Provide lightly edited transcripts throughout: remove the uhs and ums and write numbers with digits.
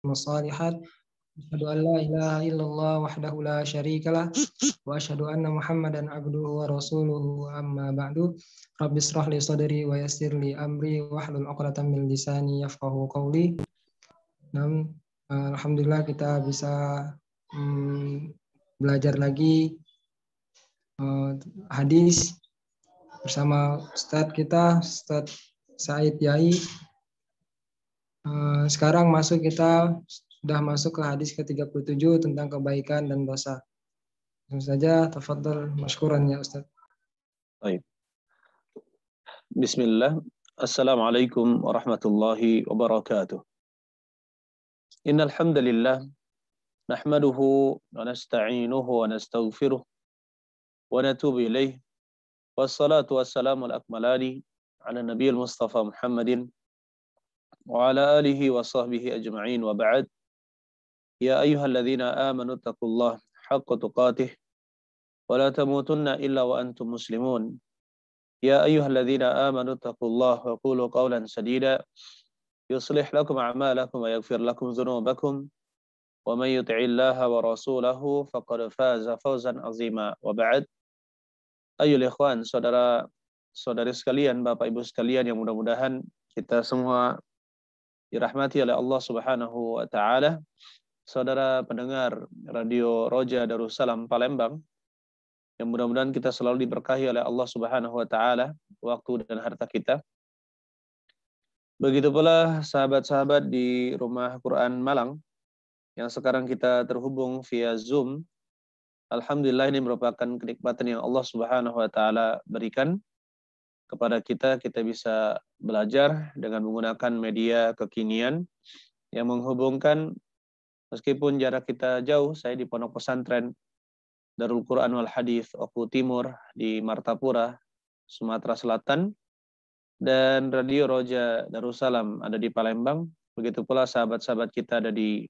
الصالحات أشهد أن لا إله إلا الله وحده لا شريك له وأشهد أن محمدا عبده ورسوله أما بعد رب اشرح لي صدري ويسر لي أمري واحلل عقدة من لساني يفقهوا قولي. Alhamdulillah kita bisa belajar lagi hadis bersama Ustadz kita, Ustadz Said Yai. Sekarang kita sudah masuk ke hadis ke-37 tentang kebaikan dan dosa. Langsung saja, tafadhal masykuran ya Ustaz. Baik. Bismillah. Assalamualaikum warahmatullahi wabarakatuh. Innal hamdalillah nahmaduhu wa nasta'inuhu wa nastaghfiruh wa natubu ilaih. Wassalatu wassalamu al-akmalani ala nabiyil Mustafa Muhammadin wa ala alihi wa sahbihi ajma'in wa ba'd. Ya ayyuhalladzina amanu taqullaha haqqa tuqatih wa la tamutunna illa wa antum muslimun. Ya ayyuhalladzina amanu taqullaha wa qulu qawlan sadida yuslih lakum a'malakum wa yaghfir lakum dhunubakum wa may yuti'illaha wa rasulahu faqad faza fawzan 'azima. Wa ba'd. Ayyuhal ikhwan, saudara-saudari sekalian, Bapak Ibu sekalian yang mudah-mudahan kita semua dirahmati oleh Allah Subhanahu wa taala. Saudara pendengar Radio Roja Darussalam Palembang, yang mudah-mudahan kita selalu diberkahi oleh Allah Subhanahu wa taala waktu dan harta kita. Begitu pula sahabat-sahabat di Rumah Quran Malang yang sekarang kita terhubung via Zoom. Alhamdulillah, ini merupakan kenikmatan yang Allah Subhanahu wa taala berikan kepada kita. Kita bisa belajar dengan menggunakan media kekinian yang menghubungkan meskipun jarak kita jauh. Saya di Pondok Pesantren Darul Quran wal Hadis Oku Timur di Martapura, Sumatera Selatan, dan Radio Roja Darussalam ada di Palembang. Begitu pula sahabat-sahabat kita ada di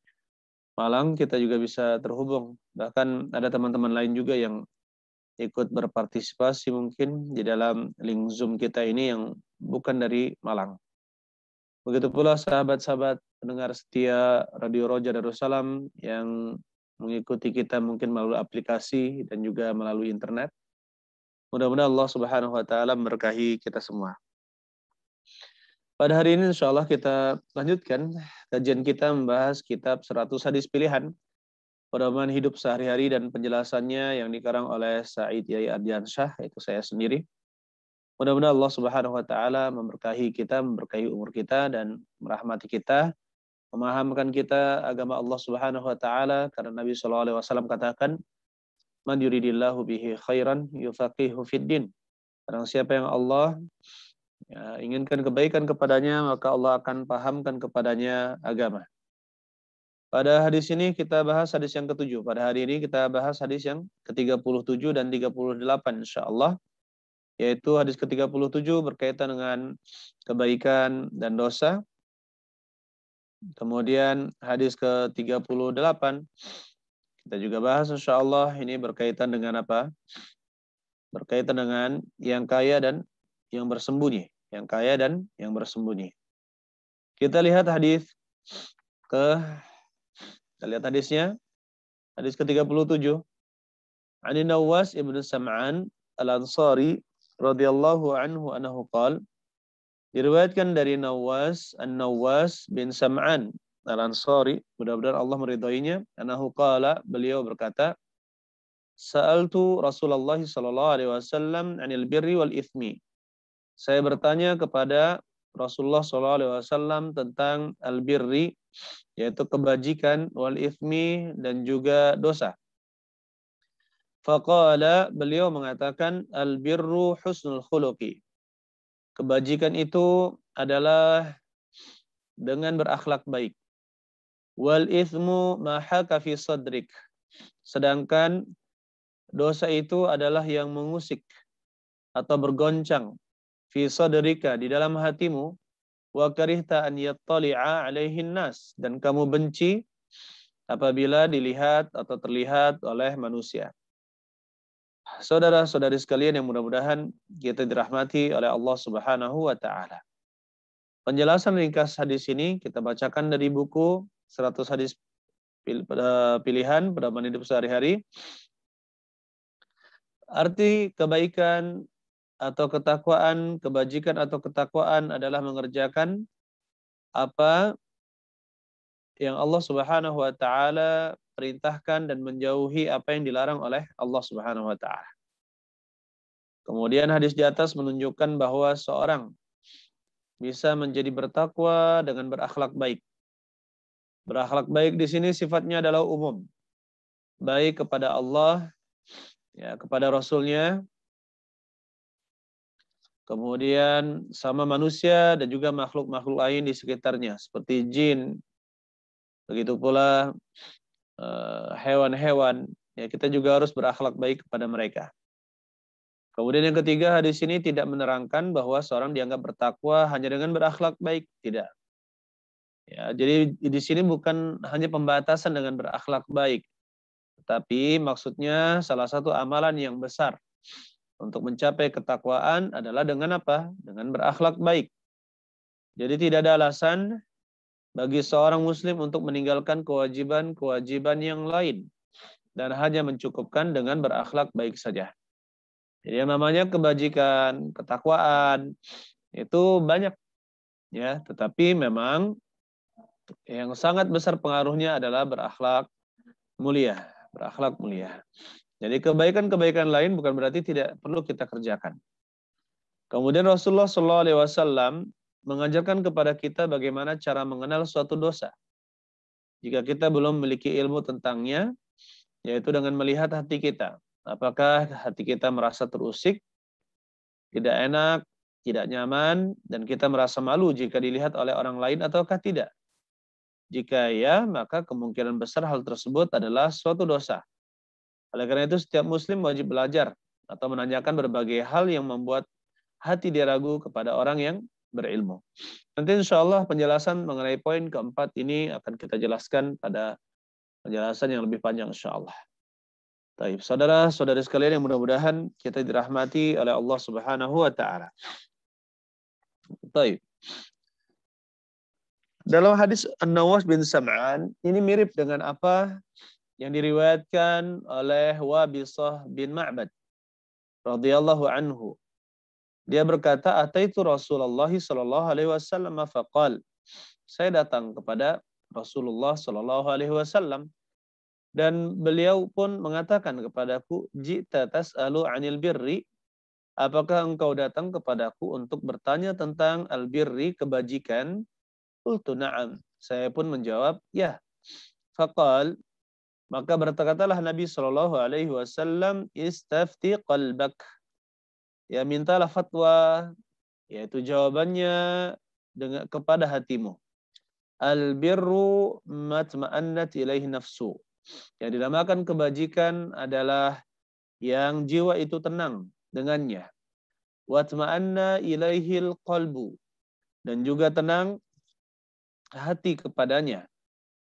Malang, kita juga bisa terhubung. Bahkan ada teman-teman lain juga yang ikut berpartisipasi mungkin di dalam link Zoom kita ini yang bukan dari Malang. Begitu pula sahabat-sahabat pendengar setia Radio Roja Darussalam yang mengikuti kita mungkin melalui aplikasi dan juga melalui internet. Mudah-mudahan Allah Subhanahu wa taala memberkahi kita semua. Pada hari ini insyaallah kita lanjutkan kajian kita membahas kitab 100 hadis pilihan pedoman hidup sehari-hari dan penjelasannya yang dikarang oleh Said Yai Ardiansyah, yaitu saya sendiri. Mudah-mudahan Allah Subhanahu wa taala memberkahi kita, memberkahi umur kita dan merahmati kita, memahamkan kita agama Allah Subhanahu wa taala, karena Nabi sallallahu alaihi wasallam katakan, "Man yuridillahu bihi khairan yufaqihu fid din." Barang siapa yang Allah inginkan kebaikan kepadanya, maka Allah akan pahamkan kepadanya agama. Pada hadis ini kita bahas hadis yang ke-7. Pada hari ini kita bahas hadis yang ke-37 dan 38 insyaallah. Yaitu hadis ke-37 berkaitan dengan kebaikan dan dosa. Kemudian hadis ke-38 kita juga bahas insyaallah, ini berkaitan dengan apa? Berkaitan dengan yang kaya dan yang bersembunyi. Yang kaya dan yang bersembunyi. Kita lihat hadisnya. Hadis ke-37. Ani Nawas ibn Sam'an al-Ansari radhiyallahu anhu annahu qala, diriwayatkan dari Nawas bin Sam'an al-Ansari, mudah-mudahan Allah meridhoinya, annahu qala, beliau berkata, sa'altu Rasulullah sallallahu alaihi wasallam 'anil birri wal ithmi. Saya bertanya kepada Rasulullah sallallahu alaihi wasallam tentang al-birri, yaitu kebajikan, wal ithmi, dan juga dosa. Faqala, beliau mengatakan, al-birru husnul khuluqi. Kebajikan itu adalah dengan berakhlak baik. Wal ithmu ma haka fi sadrik. Sedangkan dosa itu adalah yang mengusik atau bergoncang fi sadrika, di dalam hatimu, wa karihta an yattali'a alaihin nas, dan kamu benci apabila dilihat atau terlihat oleh manusia. Saudara-saudari sekalian yang mudah-mudahan kita dirahmati oleh Allah Subhanahu wa taala. Penjelasan ringkas hadis ini kita bacakan dari buku 100 hadis pilihan pedoman hidup sehari-hari. Arti kebaikan atau ketakwaan, kebajikan atau ketakwaan adalah mengerjakan apa yang Allah Subhanahu wa taala perintahkan dan menjauhi apa yang dilarang oleh Allah Subhanahu wa taala. Kemudian hadis di atas menunjukkan bahwa seorang bisa menjadi bertakwa dengan berakhlak baik. Berakhlak baik di sini sifatnya adalah umum. Baik kepada Allah, ya, kepada Rasul-Nya, kemudian sama manusia dan juga makhluk-makhluk lain di sekitarnya seperti jin, begitu pula hewan-hewan. Ya, kita juga harus berakhlak baik kepada mereka. Kemudian yang ketiga, hadis ini tidak menerangkan bahwa seorang dianggap bertakwa hanya dengan berakhlak baik, tidak. Ya, jadi di sini bukan hanya pembatasan dengan berakhlak baik, tapi maksudnya salah satu amalan yang besar untuk mencapai ketakwaan adalah dengan apa? Dengan berakhlak baik. Jadi tidak ada alasan bagi seorang muslim untuk meninggalkan kewajiban-kewajiban yang lain dan hanya mencukupkan dengan berakhlak baik saja. Jadi yang namanya kebajikan, ketakwaan itu banyak, ya, tetapi memang yang sangat besar pengaruhnya adalah berakhlak mulia, berakhlak mulia. Jadi kebaikan-kebaikan lain bukan berarti tidak perlu kita kerjakan. Kemudian Rasulullah SAW mengajarkan kepada kita bagaimana cara mengenal suatu dosa. Jika kita belum memiliki ilmu tentangnya, yaitu dengan melihat hati kita. Apakah hati kita merasa terusik, tidak enak, tidak nyaman, dan kita merasa malu jika dilihat oleh orang lain ataukah tidak? Jika ya, maka kemungkinan besar hal tersebut adalah suatu dosa. Oleh karena itu, setiap muslim wajib belajar atau menanyakan berbagai hal yang membuat hati dia ragu kepada orang yang berilmu. Nanti insya Allah penjelasan mengenai poin keempat ini akan kita jelaskan pada penjelasan yang lebih panjang insya Allah. Baik, saudara-saudari sekalian yang mudah-mudahan kita dirahmati oleh Allah Subhanahu wa taala. Baik. Dalam hadis An-Nawas bin Sam'an, ini mirip dengan apa yang diriwayatkan oleh Wabisah bin Ma'bad radhiyallahu anhu. Dia berkata, "Ataitu Rasulullah sallallahu alaihi wasallam faqal." Saya datang kepada Rasulullah sallallahu alaihi wasallam dan beliau pun mengatakan kepadaku, "Ji'ta tas'alu 'anil birri?" Apakah engkau datang kepadaku untuk bertanya tentang al-birri, kebajikan? Qultu na'am. Saya pun menjawab, ya. Faqal, maka berkatalah Nabi sallallahu alaihi wasallam, "Istafti qalbak." Ya, mintalah fatwa, yaitu jawabannya dengan kepada hatimu. Al-birru matma'annat ilaihi nafsu. Yang dinamakan kebajikan adalah yang jiwa itu tenang dengannya. Watma'anna ilaihil qalbu. Dan juga tenang hati kepadanya.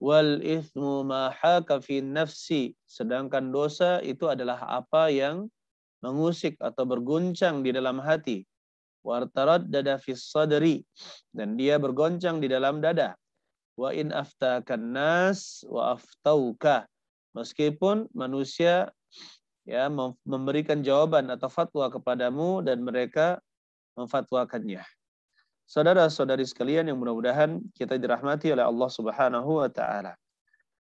Wal ithmu ma haka fi nafsi. Sedangkan dosa itu adalah apa yang mengusik atau berguncang di dalam hati. Wartaraddada fis sadri, dan dia bergoncang di dalam dada. Wa in aftakan nas wa aftauka. Meskipun manusia ya memberikan jawaban atau fatwa kepadamu dan mereka memfatwakannya. Saudara-saudari sekalian yang mudah-mudahan kita dirahmati oleh Allah Subhanahu wa taala.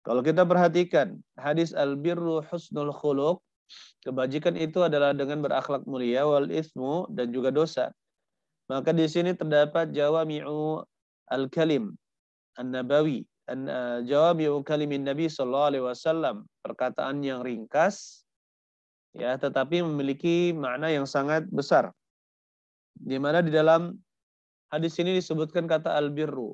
Kalau kita perhatikan hadis al-birru husnul khuluq, kebajikan itu adalah dengan berakhlak mulia, wal itsmu, dan juga dosa. Maka di sini terdapat jawami'u al-kalim an-nabawi, jawami'u kalimin Nabi sallallahu alaihi wasallam, perkataan yang ringkas ya tetapi memiliki makna yang sangat besar. Di mana di dalam hadis ini disebutkan kata al-birru.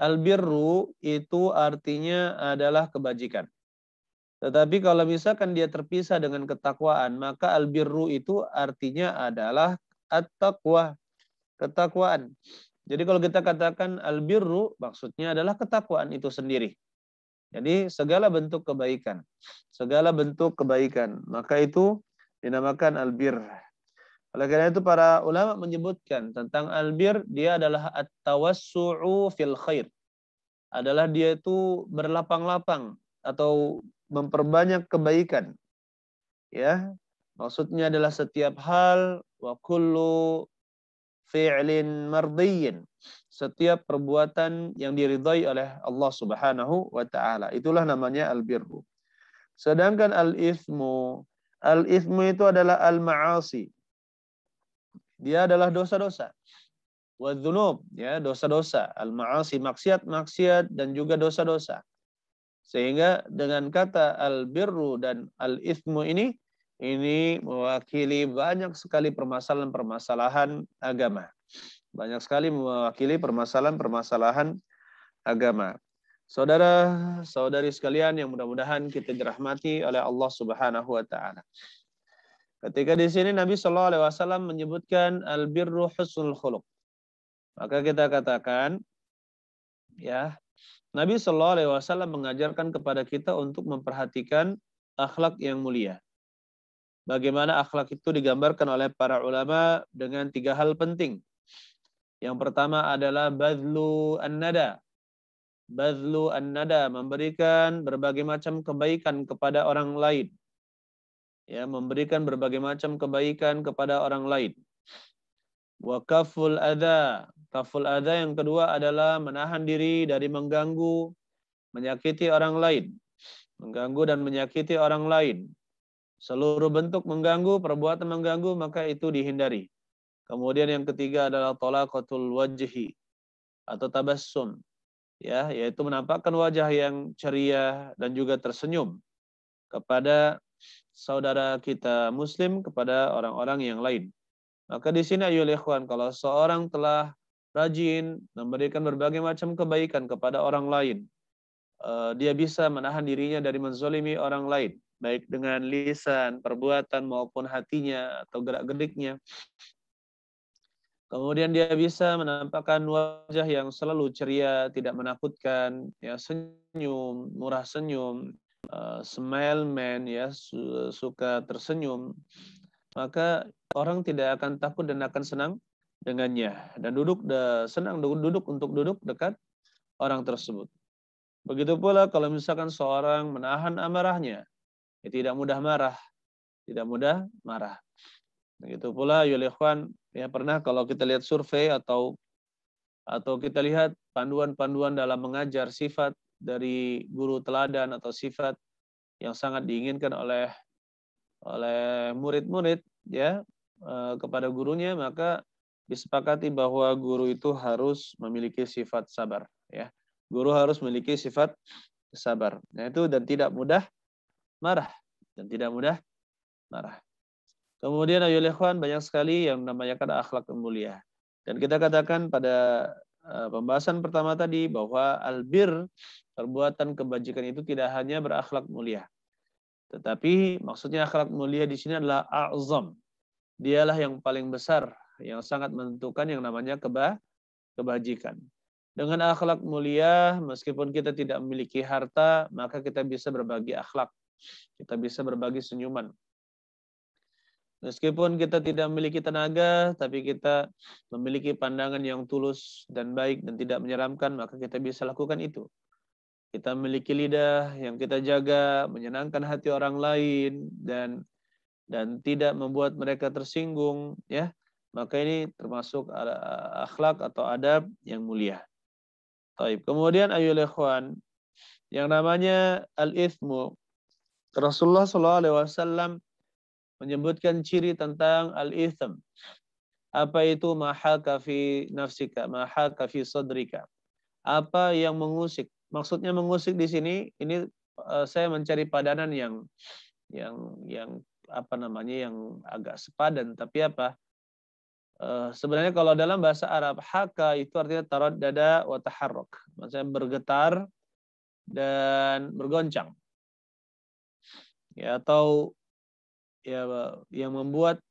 Al-birru itu artinya adalah kebajikan. Tetapi kalau misalkan dia terpisah dengan ketakwaan, maka al-birru itu artinya adalah at-taqwa, ketakwaan. Jadi kalau kita katakan al-birru, maksudnya adalah ketakwaan itu sendiri. Jadi segala bentuk kebaikan. Segala bentuk kebaikan. Maka itu dinamakan albir. Oleh karena itu para ulama menyebutkan tentang albir, dia adalah at-tawassu'u fil khair. adalah dia itu berlapang-lapang atau memperbanyak kebaikan. Ya, maksudnya adalah setiap hal wa kullu fi'lin mardiyyin. Setiap perbuatan yang diridhai oleh Allah Subhanahu wa taala. Itulah namanya albirru. Sedangkan al-ithmu itu adalah al-ma'asi. Dia adalah dosa-dosa. Wa dzunub, ya, dosa-dosa. Al-ma'asi, maksiat-maksiat dan juga dosa-dosa. Sehingga dengan kata al-birru dan al-ithmu ini mewakili banyak sekali permasalahan-permasalahan agama. Banyak sekali mewakili permasalahan-permasalahan agama. Saudara-saudari sekalian yang mudah-mudahan kita dirahmati oleh Allah Subhanahu wa taala. Ketika di sini Nabi Shallallahu alaihi wasallam menyebutkan al-birru husnul khuluq. Maka kita katakan ya, Nabi Shallallahu alaihi wasallam mengajarkan kepada kita untuk memperhatikan akhlak yang mulia. Bagaimana akhlak itu digambarkan oleh para ulama dengan 3 hal penting. Yang pertama adalah badlu an-nada. Badlu an-nada, memberikan berbagai macam kebaikan kepada orang lain. Ya, memberikan berbagai macam kebaikan kepada orang lain. Wa kaful adza. Kaful adza yang kedua adalah menahan diri dari mengganggu, menyakiti orang lain. Mengganggu dan menyakiti orang lain. Seluruh bentuk mengganggu, perbuatan mengganggu, maka itu dihindari. Kemudian yang ketiga adalah talaqatul wajhi atau tabassum. Ya, yaitu menampakkan wajah yang ceria dan juga tersenyum kepada saudara kita muslim, kepada orang-orang yang lain. Maka di sini ayolah ikhwan, kalau seorang telah rajin memberikan berbagai macam kebaikan kepada orang lain, dia bisa menahan dirinya dari menzalimi orang lain, baik dengan lisan, perbuatan maupun hatinya atau gerak-geriknya. Kemudian dia bisa menampakkan wajah yang selalu ceria, tidak menakutkan, ya, senyum, murah senyum, smile man, ya, suka tersenyum. Maka orang tidak akan takut dan akan senang dengannya dan senang duduk untuk duduk dekat orang tersebut. Begitu pula kalau misalkan seorang menahan amarahnya, ya, tidak mudah marah. Begitu pula ya ikhwan, ya, pernah kalau kita lihat survei atau kita lihat panduan-panduan dalam mengajar sifat dari guru teladan atau sifat yang sangat diinginkan oleh murid-murid, ya, kepada gurunya, maka disepakati bahwa guru itu harus memiliki sifat sabar, ya. Guru harus memiliki sifat sabar. Nah, itu dan tidak mudah marah. Kemudian ayolah ikhwan, banyak sekali yang namanya akhlak yang mulia. Dan kita katakan pada pembahasan pertama tadi bahwa albir, perbuatan kebajikan itu tidak hanya berakhlak mulia. Tetapi maksudnya akhlak mulia di sini adalah a'zam. Dialah yang paling besar, yang sangat menentukan yang namanya kebajikan. Dengan akhlak mulia, meskipun kita tidak memiliki harta, maka kita bisa berbagi akhlak. Kita bisa berbagi senyuman. Meskipun kita tidak memiliki tenaga, tapi kita memiliki pandangan yang tulus dan baik dan tidak menyeramkan, maka kita bisa lakukan itu. Kita memiliki lidah yang kita jaga, menyenangkan hati orang lain dan tidak membuat mereka tersinggung, ya. Maka ini termasuk akhlak atau adab yang mulia. Taib. Kemudian ayolah ikhwan, yang namanya al-ithmu, Rasulullah SAW menyebutkan ciri tentang al-ithm. Apa itu mahaka fi nafsika, mahaka fi sadrika. Apa yang mengusik? Maksudnya mengusik di sini, ini saya mencari padanan yang apa namanya, yang agak sepadan, tapi apa? Sebenarnya kalau dalam bahasa Arab, haka itu artinya taraddada wa taharruk. Maksudnya bergetar dan bergoncang. Ya, atau ya, yang membuat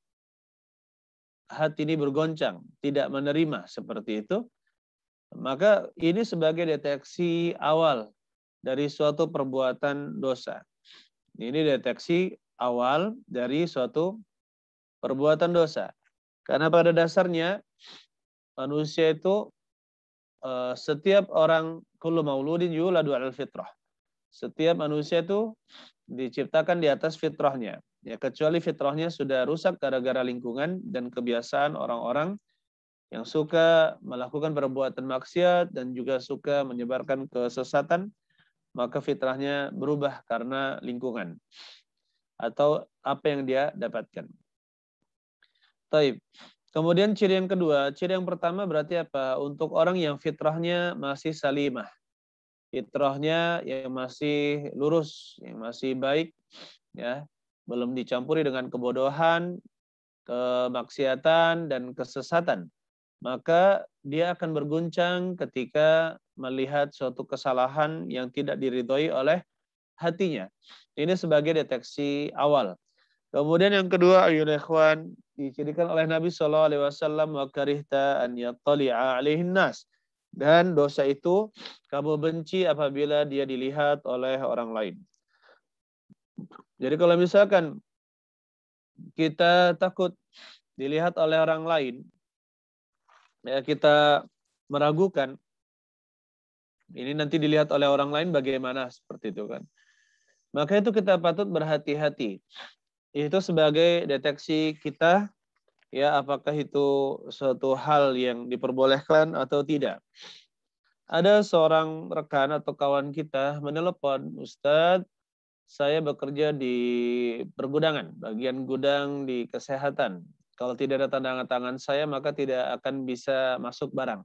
hati ini bergoncang, tidak menerima, seperti itu. Maka ini sebagai deteksi awal dari suatu perbuatan dosa. Ini deteksi awal dari suatu perbuatan dosa. Karena pada dasarnya manusia itu setiap orang, kullu mauludin yuladu 'alal fitrah. Setiap manusia itu diciptakan di atas fitrahnya. Ya, kecuali fitrahnya sudah rusak gara-gara lingkungan dan kebiasaan orang-orang yang suka melakukan perbuatan maksiat dan juga suka menyebarkan kesesatan, maka fitrahnya berubah karena lingkungan atau apa yang dia dapatkan. Taib. Kemudian ciri yang kedua, ciri yang pertama berarti apa? Untuk orang yang fitrahnya masih salimah, fitrahnya yang masih lurus, yang masih baik, ya, belum dicampuri dengan kebodohan, kemaksiatan dan kesesatan, maka dia akan berguncang ketika melihat suatu kesalahan yang tidak diridhoi oleh hatinya. Ini sebagai deteksi awal. Kemudian yang kedua, ayyuhal ikhwan, dicirikan oleh Nabi SAW, wa karihta an yattali'a 'alaihin nas. Dan dosa itu kamu benci apabila dia dilihat oleh orang lain. Jadi kalau misalkan kita takut dilihat oleh orang lain, ya kita meragukan ini nanti dilihat oleh orang lain bagaimana, seperti itu kan. Maka itu kita patut berhati-hati. Itu sebagai deteksi kita, ya, apakah itu suatu hal yang diperbolehkan atau tidak. Ada seorang rekan atau kawan kita menelepon, Ustadz, saya bekerja di pergudangan, bagian gudang di kesehatan. Kalau tidak ada tanda tangan saya, maka tidak akan bisa masuk barang.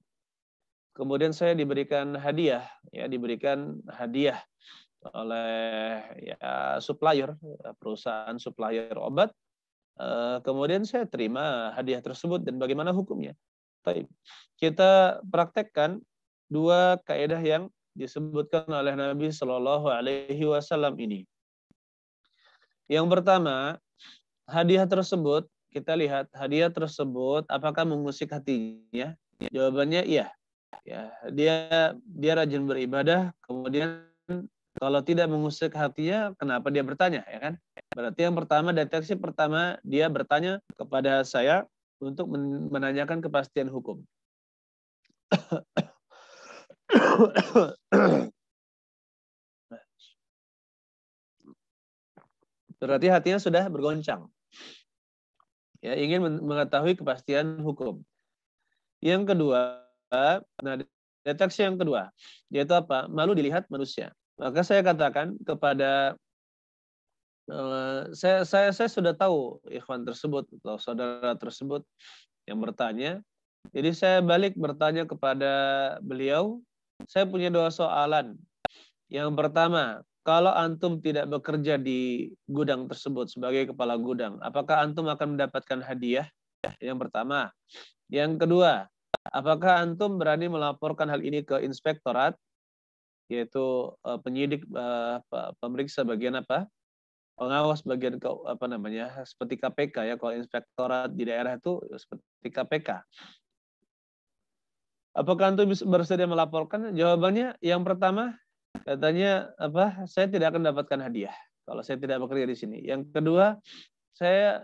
Kemudian saya diberikan hadiah, ya, diberikan hadiah oleh ya supplier, perusahaan supplier obat. Kemudian saya terima hadiah tersebut dan bagaimana hukumnya. Baik. Kita praktekkan dua kaidah yang disebutkan oleh Nabi Shallallahu Alaihi Wasallam ini. Yang pertama, hadiah tersebut, kita lihat hadiah tersebut apakah mengusik hatinya. Jawabannya iya. Ya, dia rajin beribadah, kemudian kalau tidak mengusik hatinya, kenapa dia bertanya, ya kan? Berarti yang pertama, deteksi pertama, dia bertanya kepada saya untuk menanyakan kepastian hukum. Berarti hatinya sudah bergoncang. Ya, ingin mengetahui kepastian hukum. Yang kedua, nah, deteksi yang kedua, yaitu apa? Malu dilihat manusia. Maka saya katakan kepada saya sudah tahu ikhwan tersebut atau saudara tersebut yang bertanya. Jadi saya balik bertanya kepada beliau, saya punya dua soalan. Yang pertama, kalau antum tidak bekerja di gudang tersebut sebagai kepala gudang, apakah antum akan mendapatkan hadiah? Yang pertama. Yang kedua, apakah antum berani melaporkan hal ini ke inspektorat, yaitu penyidik, pemeriksa bagian apa? Pengawas bagian seperti KPK, ya, kalau inspektorat di daerah itu seperti KPK. Apakah antum bersedia melaporkan? Jawabannya yang pertama, katanya saya tidak akan mendapatkan hadiah kalau saya tidak bekerja di sini. Yang kedua, saya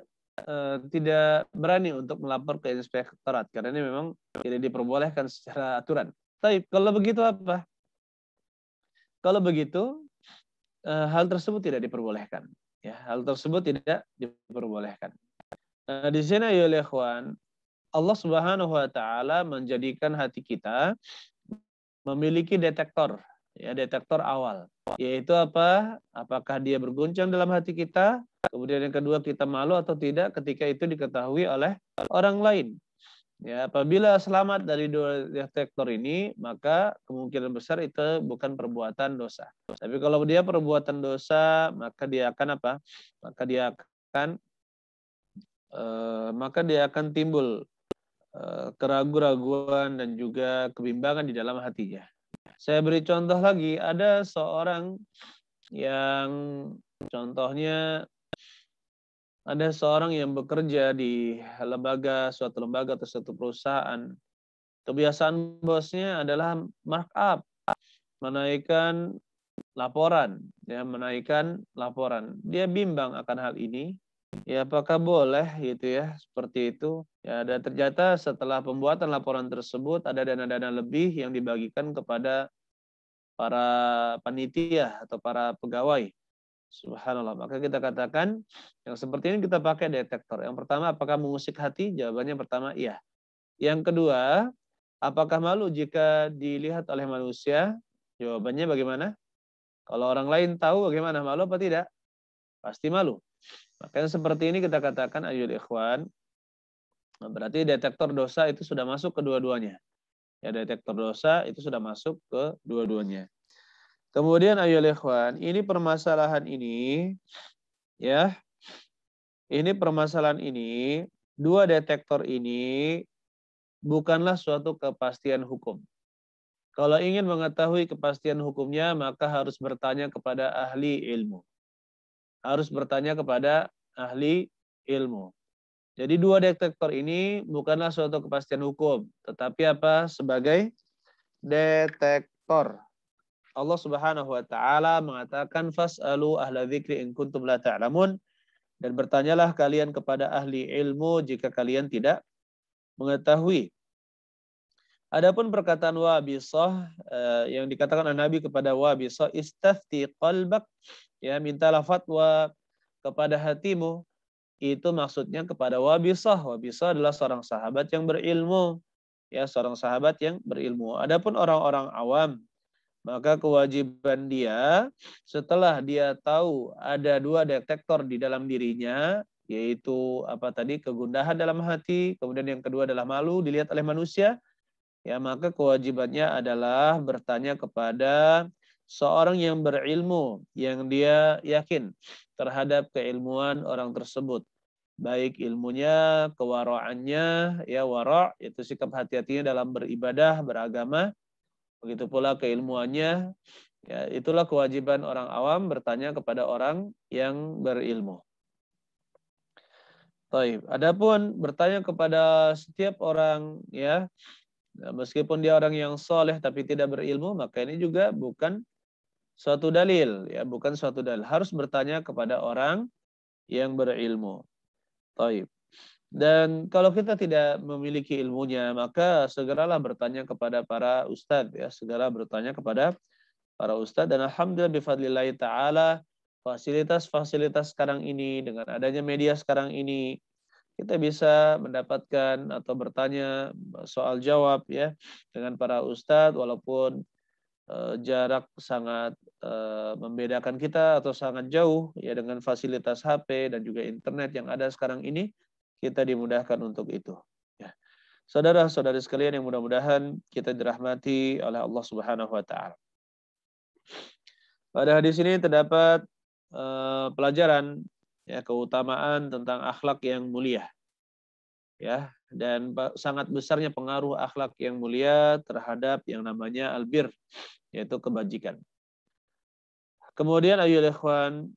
tidak berani untuk melapor ke inspektorat karena ini memang tidak diperbolehkan secara aturan. Tapi kalau begitu apa? Kalau begitu hal tersebut tidak diperbolehkan. Ya, hal tersebut tidak diperbolehkan. Nah, di sini ya ikhwan, Allah Subhanahu wa taala menjadikan hati kita memiliki detektor, ya, detektor awal. Yaitu apa? Apakah dia berguncang dalam hati kita? Kemudian yang kedua, kita malu atau tidak ketika itu diketahui oleh orang lain. Ya, apabila selamat dari dua detektor ini, maka kemungkinan besar itu bukan perbuatan dosa. Tapi kalau dia perbuatan dosa, maka dia akan apa? Maka dia akan timbul keraguan-raguan dan juga kebimbangan di dalam hatinya. Saya beri contoh lagi, ada seorang yang contohnya ada seorang yang bekerja di suatu lembaga atau suatu perusahaan. Kebiasaan bosnya adalah markup, menaikkan laporan, ya, menaikkan laporan. Dia bimbang akan hal ini. Ya, apakah boleh gitu ya, seperti itu? Ya, dan ternyata setelah pembuatan laporan tersebut ada dana-dana lebih yang dibagikan kepada para panitia atau para pegawai. Subhanallah. Maka kita katakan yang seperti ini kita pakai detektor. Yang pertama, apakah mengusik hati? Jawabannya pertama, iya. Yang kedua, apakah malu jika dilihat oleh manusia? Jawabannya bagaimana? Kalau orang lain tahu bagaimana, malu apa tidak? Pasti malu. Makanya seperti ini kita katakan ayyuhal ikhwan, berarti detektor dosa itu sudah masuk ke dua-duanya. Ya, detektor dosa itu sudah masuk ke dua-duanya. Kemudian ayyuhal ikhwan, ini permasalahan ini ya, ini permasalahan ini, dua detektor ini bukanlah suatu kepastian hukum. Kalau ingin mengetahui kepastian hukumnya, maka harus bertanya kepada ahli ilmu. Harus bertanya kepada ahli ilmu. Jadi dua detektor ini bukanlah suatu kepastian hukum, tetapi apa? Sebagai detektor. Allah Subhanahu wa taala mengatakan fas'alu ahla dzikri in kuntum la ta'lamun, dan bertanyalah kalian kepada ahli ilmu jika kalian tidak mengetahui. Adapun perkataan Wabisah yang dikatakan oleh Nabi kepada Wabisah, istafti qalbak, ya, mintalah fatwa kepada hatimu. Itu maksudnya kepada Wabisah. Wabisah adalah seorang sahabat yang berilmu, ya, seorang sahabat yang berilmu. Adapun orang-orang awam, maka kewajiban dia setelah dia tahu ada dua detektor di dalam dirinya, yaitu apa tadi, kegundahan dalam hati, kemudian yang kedua adalah malu dilihat oleh manusia, ya, maka kewajibannya adalah bertanya kepada seorang yang berilmu, yang dia yakin terhadap keilmuan orang tersebut. Baik ilmunya, kewaraannya, ya, wara' itu sikap hati-hatinya dalam beribadah, beragama. Begitu pula keilmuannya, ya, itulah kewajiban orang awam bertanya kepada orang yang berilmu. Baik. Adapun bertanya kepada setiap orang, ya, meskipun dia orang yang soleh tapi tidak berilmu, maka ini juga bukan suatu dalil, ya, bukan suatu dalil. Harus bertanya kepada orang yang berilmu. Taib. Dan kalau kita tidak memiliki ilmunya, maka segeralah bertanya kepada para ustadz, ya, segera bertanya kepada para ustadz. Dan alhamdulillah bifadlillahi ta'ala, fasilitas-fasilitas sekarang ini, dengan adanya media sekarang ini, kita bisa mendapatkan atau bertanya soal jawab, ya, dengan para ustadz, walaupun jarak sangat membedakan kita atau sangat jauh, ya, dengan fasilitas HP dan juga internet yang ada sekarang ini, kita dimudahkan untuk itu. Ya. Saudara-saudari sekalian yang mudah-mudahan kita dirahmati oleh Allah Subhanahu wa taala. Pada hadis ini terdapat pelajaran, ya, keutamaan tentang akhlak yang mulia. Ya, dan sangat besarnya pengaruh akhlak yang mulia terhadap yang namanya albir, yaitu kebajikan. Kemudian ayyuhal ikhwan,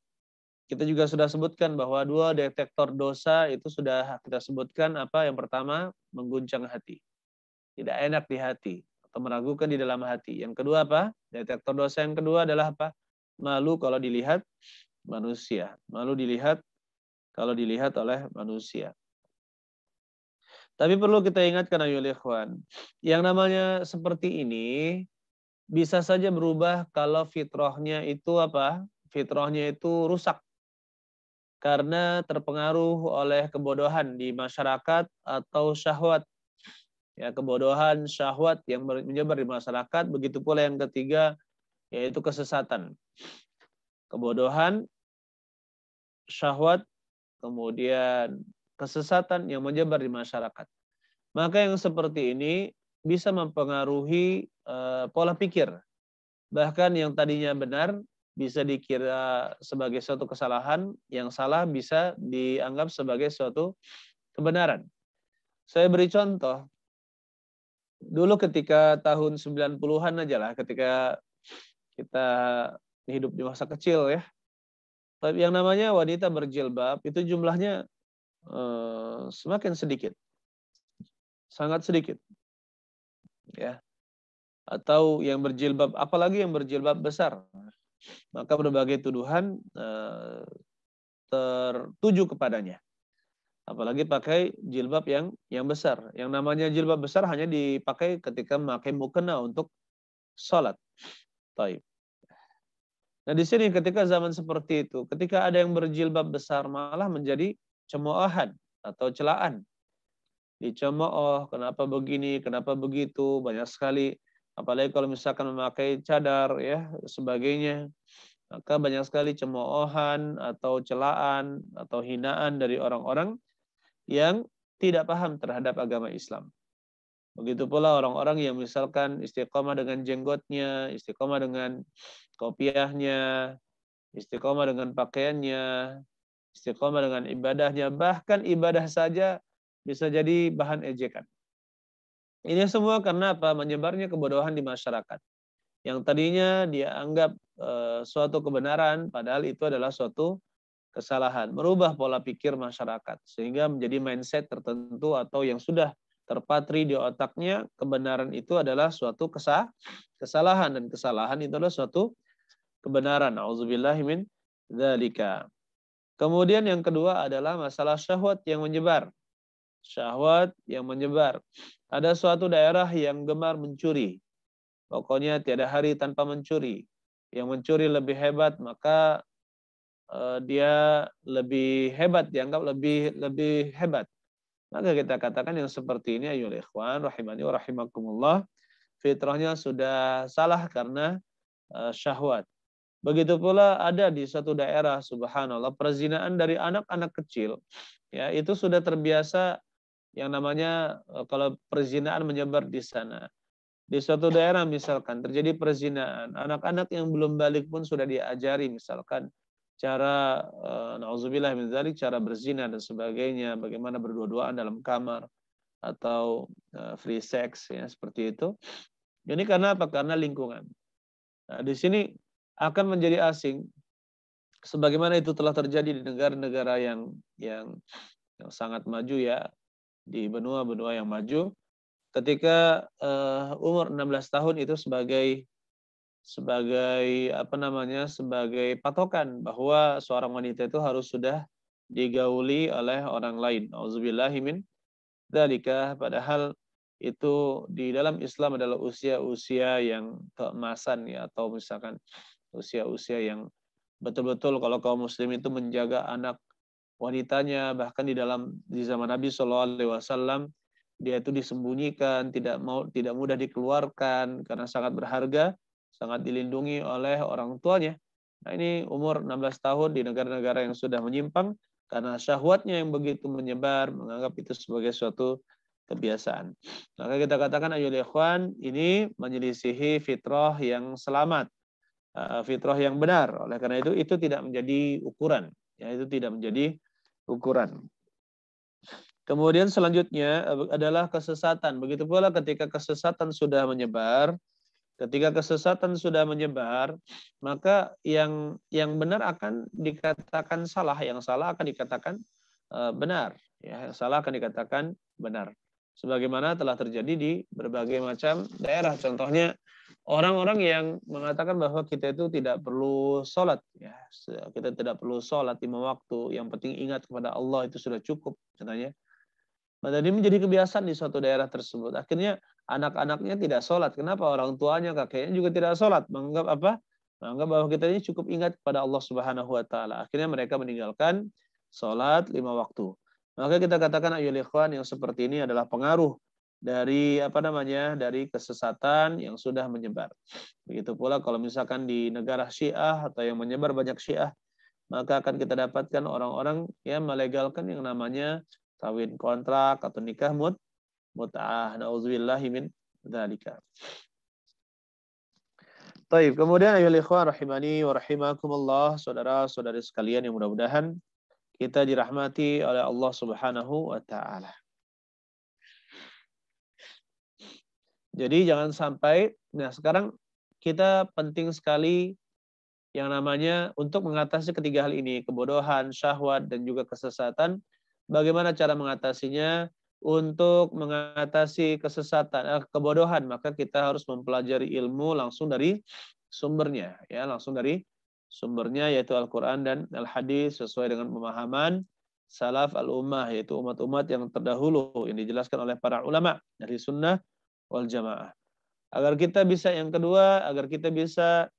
kita juga sudah sebutkan bahwa dua detektor dosa itu sudah kita sebutkan apa? Yang pertama, mengguncang hati. Tidak enak di hati atau meragukan di dalam hati. Yang kedua apa? Detektor dosa yang kedua adalah apa? Malu kalau dilihat manusia. Malu dilihat kalau dilihat oleh manusia. Tapi perlu kita ingatkan ayyuhal ikhwan, yang namanya seperti ini bisa saja berubah kalau fitrahnya itu apa? Fitrahnya itu rusak karena terpengaruh oleh kebodohan di masyarakat atau syahwat. Ya, kebodohan, syahwat yang menyebar di masyarakat. Begitu pula yang ketiga, yaitu kesesatan. Kebodohan, syahwat, kemudian kesesatan yang menyebar di masyarakat. Maka yang seperti ini bisa mempengaruhi pola pikir. Bahkan yang tadinya benar bisa dikira sebagai suatu kesalahan, yang salah bisa dianggap sebagai suatu kebenaran. Saya beri contoh. Dulu ketika tahun 90-an aja lah, ketika kita hidup di masa kecil, ya. Tapi yang namanya wanita berjilbab itu jumlahnya semakin sedikit. Sangat sedikit. Ya. Atau yang berjilbab, apalagi yang berjilbab besar. Maka berbagai tuduhan tertuju kepadanya. Apalagi pakai jilbab yang besar. Yang namanya jilbab besar hanya dipakai ketika memakai mukena untuk sholat. Taib. Nah di sini ketika zaman seperti itu, ketika ada yang berjilbab besar malah menjadi cemoohan atau celaan. Dicemooh, kenapa begini, kenapa begitu, banyak sekali. Apalagi kalau misalkan memakai cadar ya sebagainya, maka banyak sekali cemoohan atau celaan atau hinaan dari orang-orang yang tidak paham terhadap agama Islam. Begitu pula orang-orang yang misalkan istiqomah dengan jenggotnya, istiqomah dengan kopiahnya, istiqomah dengan pakaiannya, istiqomah dengan ibadahnya, bahkan ibadah saja bisa jadi bahan ejekan. Ini semua karena apa? Menyebarnya kebodohan di masyarakat. Yang tadinya dia anggap suatu kebenaran, padahal itu adalah suatu kesalahan. Merubah pola pikir masyarakat, sehingga menjadi mindset tertentu atau yang sudah terpatri di otaknya, kebenaran itu adalah suatu kesalahan, dan kesalahan itu adalah suatu kebenaran. Auzubillahi min dzalika. Kemudian yang kedua adalah masalah syahwat yang menyebar. Syahwat yang menyebar. Ada suatu daerah yang gemar mencuri. Pokoknya tiada hari tanpa mencuri. Yang mencuri lebih hebat, maka dia lebih hebat, dianggap lebih hebat. Maka kita katakan yang seperti ini, ayyuhal ikhwan rahimani wa rahimakumullah, fitrahnya sudah salah karena syahwat. Begitu pula ada di suatu daerah, subhanallah, perzinaan dari anak-anak kecil, ya itu sudah terbiasa. Yang namanya kalau perzinaan menyebar di sana, di suatu daerah misalkan terjadi perzinaan, anak-anak yang belum balik pun sudah diajari misalkan cara nauzubillah min dzalik, cara berzina dan sebagainya, bagaimana berdua-duaan dalam kamar atau free sex ya seperti itu. Ini karena apa? Karena lingkungan. Nah, di sini akan menjadi asing sebagaimana itu telah terjadi di negara-negara yang sangat maju ya, di benua-benua yang maju. Ketika umur 16 tahun itu sebagai apa namanya, sebagai patokan bahwa seorang wanita itu harus sudah digauli oleh orang lain. Auzubillahi min dzalika, padahal itu di dalam Islam adalah usia-usia yang keemasan ya, atau misalkan usia-usia yang betul-betul kalau kaum muslim itu menjaga anak wanitanya. Bahkan di zaman Nabi SAW dia itu disembunyikan, tidak mudah dikeluarkan karena sangat berharga, sangat dilindungi oleh orang tuanya. Nah ini umur 16 tahun di negara-negara yang sudah menyimpang karena syahwatnya yang begitu menyebar, menganggap itu sebagai suatu kebiasaan. Maka kita katakan ayyuhal ikhwan, ini menyelisihi fitrah yang selamat, fitrah yang benar. Oleh karena itu tidak menjadi ukuran, ya itu tidak menjadi ukuran. Kemudian selanjutnya adalah kesesatan. Begitu pula ketika kesesatan sudah menyebar, maka yang benar akan dikatakan salah, yang salah akan dikatakan benar, ya, yang salah akan dikatakan benar. Sebagaimana telah terjadi di berbagai macam daerah. Contohnya orang-orang yang mengatakan bahwa kita itu tidak perlu sholat, ya, kita tidak perlu sholat 5 waktu, yang penting ingat kepada Allah itu sudah cukup, katanya. Dan ini menjadi kebiasaan di suatu daerah tersebut. Akhirnya anak-anaknya tidak sholat. Kenapa? Orang tuanya, kakeknya juga tidak sholat. Menganggap apa? Menganggap bahwa kita ini cukup ingat kepada Allah Subhanahu Wa Taala. Akhirnya mereka meninggalkan sholat 5 waktu. Maka kita katakan ayyuhal ikhwan, yang seperti ini adalah pengaruh dari dari kesesatan yang sudah menyebar. Begitu pula kalau misalkan di negara Syiah atau yang menyebar banyak Syiah, maka akan kita dapatkan orang-orang yang melegalkan yang namanya kawin kontrak atau nikah mut'ah. Nauzubillahi min dzalika. Baik, kemudian ayyuhal ikhwan rahimani wa rahimakumullah, saudara-saudari sekalian yang mudah-mudahan kita dirahmati oleh Allah Subhanahu wa taala. Jadi jangan sampai, nah sekarang kita penting sekali yang namanya untuk mengatasi ketiga hal ini, kebodohan, syahwat, dan juga kesesatan. Bagaimana cara mengatasinya? Untuk mengatasi kesesatan, kebodohan, maka kita harus mempelajari ilmu langsung dari sumbernya, ya, langsung dari Sumbernya yaitu Al-Quran dan Al-Hadis sesuai dengan pemahaman salaf al-ummah, yaitu umat-umat yang terdahulu yang dijelaskan oleh para ulama dari sunnah wal jamaah. Agar kita bisa, yang kedua, agar kita bisa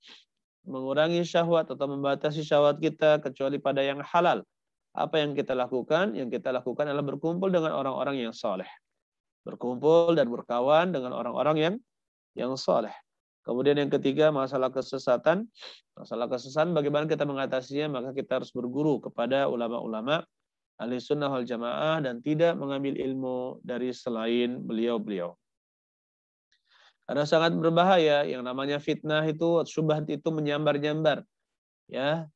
mengurangi syahwat atau membatasi syahwat kita kecuali pada yang halal. Apa yang kita lakukan? Yang kita lakukan adalah berkumpul dengan orang-orang yang soleh. Berkumpul dan berkawan dengan orang-orang yang soleh. Kemudian yang ketiga, masalah kesesatan. Masalah kesesatan, bagaimana kita mengatasinya? Maka kita harus berguru kepada ulama-ulama ahli sunnah wal jamaah dan tidak mengambil ilmu dari selain beliau-beliau. Karena sangat berbahaya, yang namanya fitnah itu, syubhat itu menyambar-nyambar. Ya,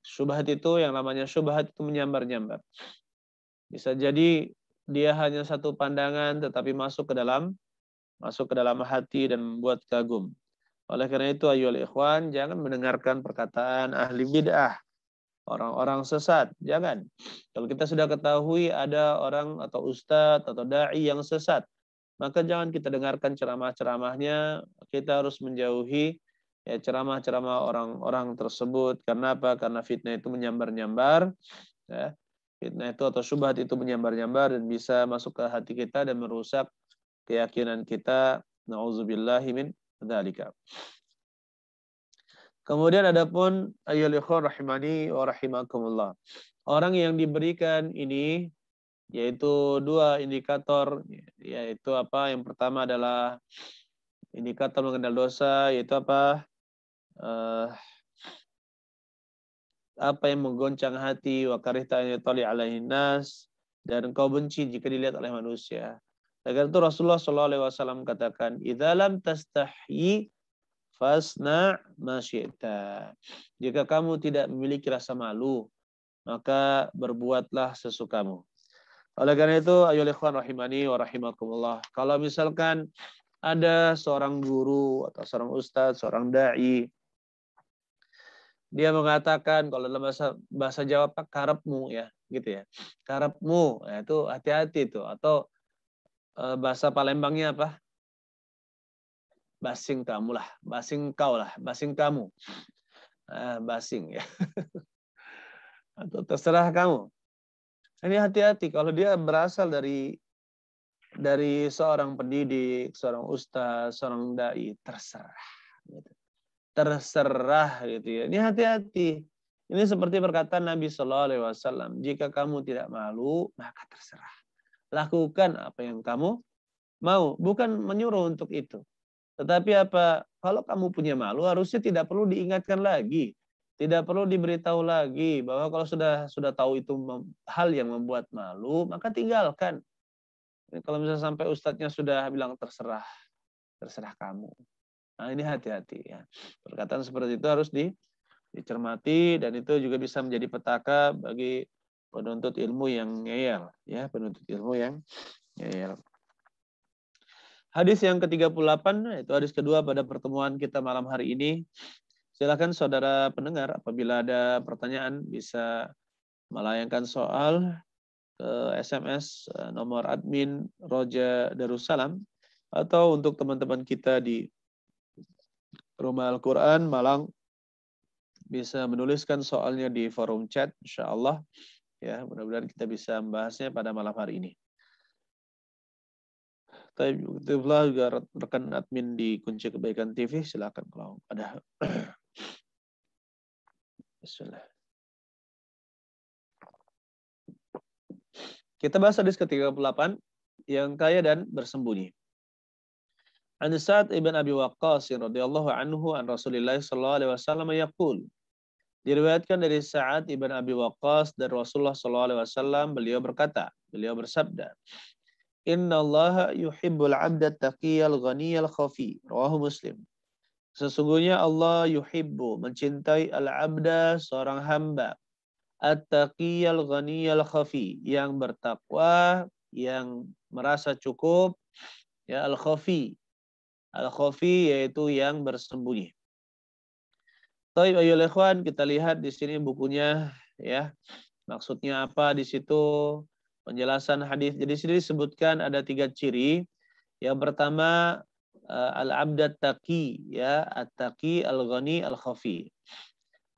syubhat itu, yang namanya syubhat itu menyambar-nyambar. Bisa jadi dia hanya satu pandangan tetapi masuk ke dalam hati dan membuat kagum. Oleh karena itu, ayyuhal ikhwan, jangan mendengarkan perkataan ahli bid'ah, orang-orang sesat. Jangan. Kalau kita sudah ketahui ada orang atau ustadz atau da'i yang sesat, maka jangan kita dengarkan ceramah-ceramahnya. Kita harus menjauhi ya ceramah-ceramah orang-orang tersebut. Karena apa? Karena fitnah itu menyambar-nyambar. Ya. Fitnah itu atau syubhat itu menyambar-nyambar dan bisa masuk ke hati kita dan merusak keyakinan kita. Na'udzubillahi min dzalika. Kemudian adapun ayyuhal ikhwan rahimani wa rahimakumullah. Orang yang diberikan ini yaitu dua indikator, yaitu apa? Yang pertama adalah indikator mengenal dosa, yaitu apa? Apa yang menggoncang hati, wa karihta an yatali alaihin nas, dan engkau benci jika dilihat oleh manusia. Karena itu Rasulullah SAW katakan, idza lam tastahyi fasna ma syi'ta. Jika kamu tidak memiliki rasa malu, maka berbuatlah sesukamu. Oleh karena itu, ayyuhal ikhwan rahimani wa rahimakumullah. Kalau misalkan ada seorang guru atau seorang ustadz, seorang dai, dia mengatakan kalau dalam bahasa Jawa Pak karepmu ya, gitu ya. Karepmu, ya, itu hati-hati itu. Atau bahasa Palembangnya apa? Basing kamu lah, basing kau lah, basing kamu. Basing ya. Atau terserah kamu. Ini hati-hati kalau dia berasal dari seorang pendidik, seorang ustaz, seorang dai, terserah. Gitu. Terserah gitu ya. Ini hati-hati. Ini seperti perkataan Nabi SAW. Jika kamu tidak malu, maka terserah. Lakukan apa yang kamu mau. Bukan menyuruh untuk itu. Tetapi apa? Kalau kamu punya malu, harusnya tidak perlu diingatkan lagi. Tidak perlu diberitahu lagi bahwa kalau sudah tahu itu hal yang membuat malu, maka tinggalkan. Kalau misalnya sampai ustadznya sudah bilang terserah kamu. Nah ini hati-hati ya. Perkataan seperti itu harus dicermati dan itu juga bisa menjadi petaka bagi penuntut ilmu yang ngeyel, ya, penuntut ilmu yang ngeyel. Hadis yang ke-38 itu hadis kedua pada pertemuan kita malam hari ini. Silakan saudara pendengar apabila ada pertanyaan bisa melayangkan soal ke SMS nomor admin Roja Darussalam atau untuk teman-teman kita di Rumah Al-Quran Malang bisa menuliskan soalnya di forum chat insyaallah ya, mudah-mudahan kita bisa membahasnya pada malam hari ini. Itulah juga rekan admin di Kunci Kebaikan TV, silakan kalau ada. Bismillah. Kita bahas hadis ke-38 yang kaya dan bersembunyi. An Sa'ad ibn Abi Waqqas radhiyallahu anhu an Rasulillah sallallahu alaihi wasallam yaqul. Diriwayatkan dari Sa'ad ibn Abi Waqqas dari Rasulullah sallallahu alaihi wasallam, beliau bersabda, Innallaha yuhibbul 'abda taqiyal ghaniyal khafi. Rawahu Muslim. Sesungguhnya Allah yuhibbu, mencintai al-'abda, seorang hamba, at-taqiyal ghaniyal khafi, yang bertakwa, yang merasa cukup, ya, al-khafi. Al-khafi yaitu yang bersembunyi. Baik, ayo ikhwan, kita lihat di sini bukunya ya. Maksudnya apa di situ? Penjelasan hadis. Jadi sini disebutkan ada 3 ciri. Yang pertama al-'abdat taqi ya, at-taqi al-ghani al-khafi.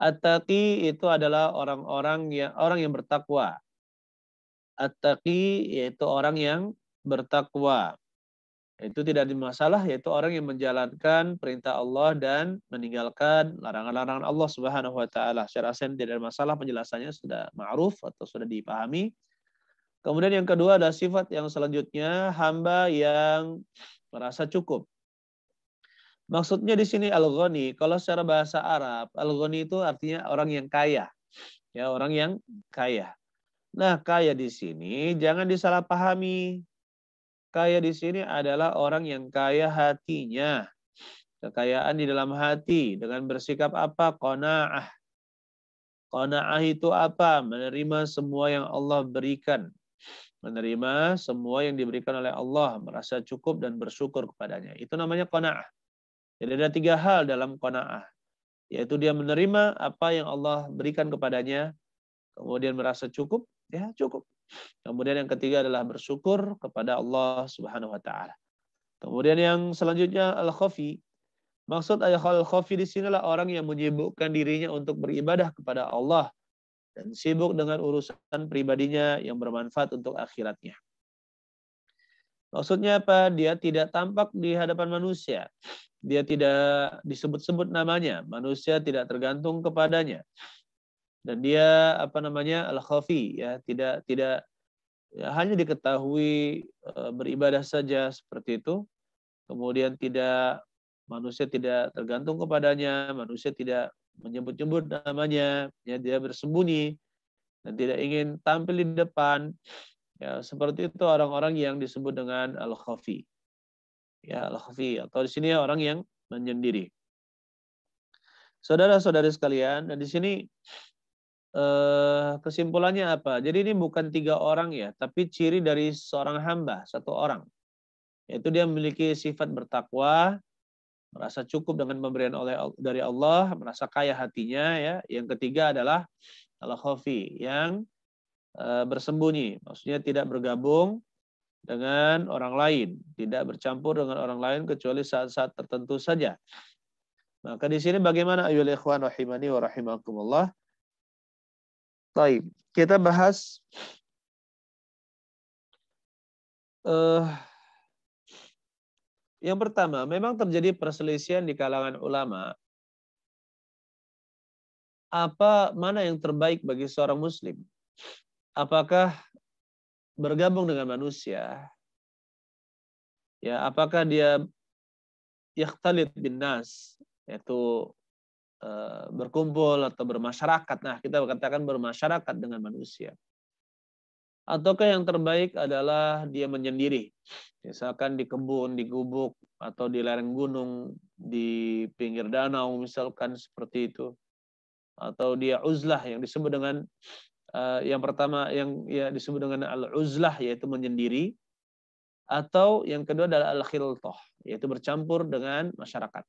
At-taqi itu adalah orang yang bertakwa. At-taqi yaitu orang yang bertakwa. Itu tidak ada masalah, yaitu orang yang menjalankan perintah Allah dan meninggalkan larangan-larangan Allah Subhanahu wa taala. Secara asen tidak ada masalah, penjelasannya sudah ma'ruf atau sudah dipahami. Kemudian yang kedua adalah sifat yang selanjutnya, hamba yang merasa cukup. Maksudnya di sini al-ghani, kalau secara bahasa Arab, al-ghani itu artinya orang yang kaya. Ya, orang yang kaya. Nah, kaya di sini jangan disalahpahami. Kaya di sini adalah orang yang kaya hatinya. Kekayaan di dalam hati dengan bersikap apa? Qanaah. Qanaah itu apa? Menerima semua yang Allah berikan. Menerima semua yang diberikan oleh Allah, merasa cukup dan bersyukur kepadanya. Itu namanya qanaah. Jadi ada 3 hal dalam qanaah, yaitu dia menerima apa yang Allah berikan kepadanya, kemudian merasa cukup, ya cukup. Kemudian yang ketiga adalah bersyukur kepada Allah Subhanahu wa taala. Kemudian yang selanjutnya al-khafi. Maksud al-khafi di sinilah orang yang menyibukkan dirinya untuk beribadah kepada Allah dan sibuk dengan urusan pribadinya yang bermanfaat untuk akhiratnya. Maksudnya apa? Dia tidak tampak di hadapan manusia. Dia tidak disebut-sebut namanya. Manusia tidak tergantung kepadanya. Dan dia al-khafi, ya, tidak ya, hanya diketahui beribadah saja seperti itu. Kemudian manusia tidak tergantung kepadanya, manusia tidak menyebut-nyebut namanya, ya, dia bersembunyi dan tidak ingin tampil di depan. Ya, seperti itu orang-orang yang disebut dengan al-khafi. Ya, al-khafi atau di sini orang yang menyendiri. Saudara-saudari sekalian, dan di sini kesimpulannya apa? Jadi ini bukan 3 orang ya, tapi ciri dari seorang hamba, 1 orang. Yaitu dia memiliki sifat bertakwa, merasa cukup dengan pemberian dari Allah, merasa kaya hatinya, ya. Yang ketiga adalah al-khafi, yang bersembunyi, maksudnya tidak bergabung dengan orang lain, tidak bercampur dengan orang lain kecuali saat-saat tertentu saja. Maka di sini bagaimana ayyuhal ikhwan rahimani wa rahimakumullah? Baik, kita bahas yang pertama, memang terjadi perselisihan di kalangan ulama. Mana yang terbaik bagi seorang muslim? Apakah bergabung dengan manusia? Ya, apakah dia yakhtalit bin nas, yaitu berkumpul atau bermasyarakat? Nah, kita katakan bermasyarakat dengan manusia. Ataukah yang terbaik adalah dia menyendiri? Misalkan di kebun, di gubuk, atau di lereng gunung, di pinggir danau, misalkan seperti itu. Atau dia uzlah, yang disebut dengan yang pertama yang ya disebut dengan al-uzlah, yaitu menyendiri. Atau yang kedua adalah al-khilthah, yaitu bercampur dengan masyarakat.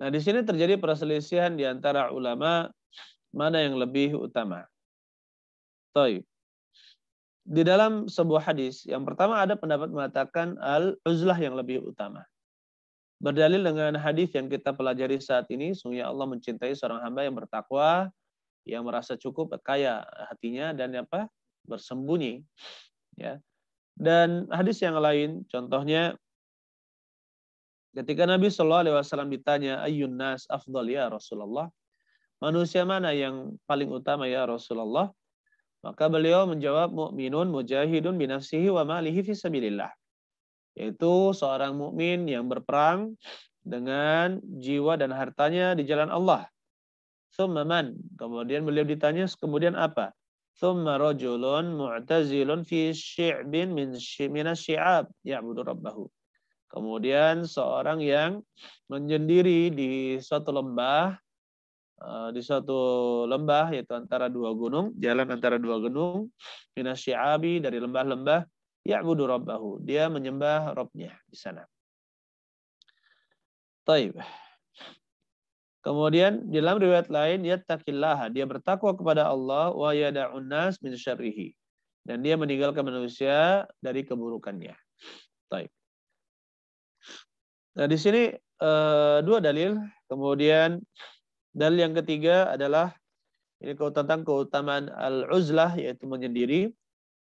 Nah, di sini terjadi perselisihan di antara ulama mana yang lebih utama. Baik. Di dalam sebuah hadis, yang pertama ada pendapat mengatakan al-uzlah yang lebih utama. Berdalil dengan hadis yang kita pelajari saat ini, sungguh Allah mencintai seorang hamba yang bertakwa, yang merasa cukup, kaya hatinya, dan bersembunyi. Ya. Dan hadis yang lain, contohnya ketika Nabi SAW ditanya, ayyun nas afdal ya Rasulullah, manusia mana yang paling utama ya Rasulullah? Maka beliau menjawab, mu'minun mujahidun binafsihi wa malihi fi sabilillah. Yaitu seorang mukmin yang berperang dengan jiwa dan hartanya di jalan Allah. Tsumma man? Kemudian beliau ditanya, kemudian apa? Tsumma rajulun mu'tazilun fi syi'bin minas syi'ab ya'budu rabbahu. Kemudian seorang yang menyendiri di suatu lembah, yaitu antara 2 gunung, jalan antara 2 gunung, minas syi'abi, dari lembah-lembah, ya'budu rabbahu, dia menyembah Rabbnya di sana. Taib. Kemudian di dalam riwayat lain, yattaqillaha, dia bertakwa kepada Allah, wa yada'un nas min syarrihi, dan dia meninggalkan manusia dari keburukannya. Taib. Nah, di sini 2 dalil. Kemudian Dalil yang ketiga adalah ini tentang keutamaan al-uzlah, yaitu menyendiri.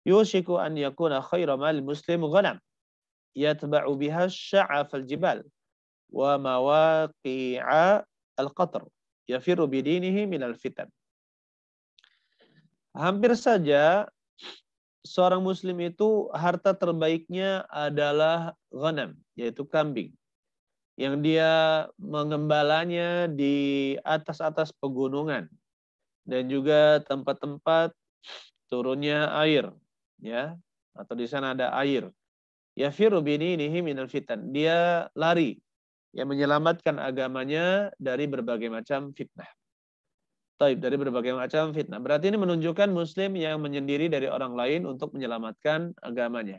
Yushiku an yakuna khaira mal muslim ghanam yatba'u biha sya'af al-jibal wa mawaqi'a al-qatr yafiru bidinihi minal fitan. Hampir saja seorang muslim itu harta terbaiknya adalah ghanam, yaitu kambing, yang dia mengembalanya di atas-atas pegunungan dan juga tempat-tempat turunnya air, ya, atau di sana ada air. Yafiru bidinihi minal fitan. Dia lari, yang menyelamatkan agamanya dari berbagai macam fitnah. Taib, dari berbagai macam fitnah. Berarti ini menunjukkan muslim yang menyendiri dari orang lain untuk menyelamatkan agamanya.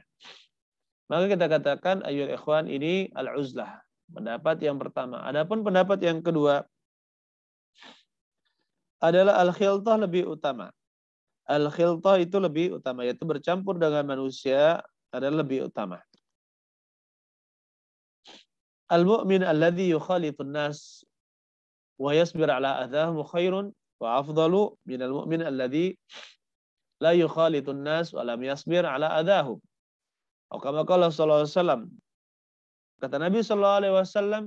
Maka kita katakan ayyul ikhwan, ini al-uzlah. Pendapat yang pertama. Adapun pendapat yang kedua adalah al-khiltah lebih utama. Al-khiltah itu lebih utama, yaitu bercampur dengan manusia adalah lebih utama. Al-mu'min alladhi yukhalitun nas wa yasbir ala adhahum khairun wa afdalu minal mu'min alladhi la yukhalitun nas wa lam yasbir ala adahum. Atau kama qala sallallahu alaihi wasallam. Kata Nabi sallallahu alaihi wasallam,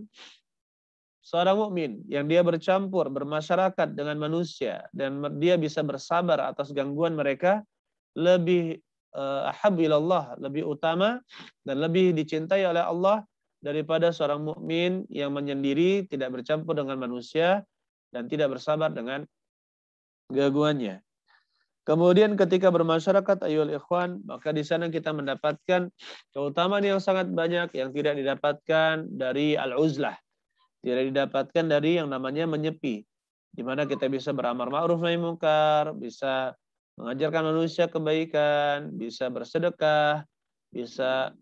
seorang mukmin yang dia bercampur bermasyarakat dengan manusia dan dia bisa bersabar atas gangguan mereka lebih ahab ilallah, lebih utama dan lebih dicintai oleh Allah daripada seorang mukmin yang menyendiri, tidak bercampur dengan manusia dan tidak bersabar dengan gangguannya. Kemudian ketika bermasyarakat ayyuhal ikhwan, maka di sana kita mendapatkan keutamaan yang sangat banyak yang tidak didapatkan dari al-uzlah. Tidak didapatkan dari yang namanya menyepi. Di mana kita bisa beramar ma'ruf nahi munkar, bisa mengajarkan manusia kebaikan, bisa bersedekah, bisa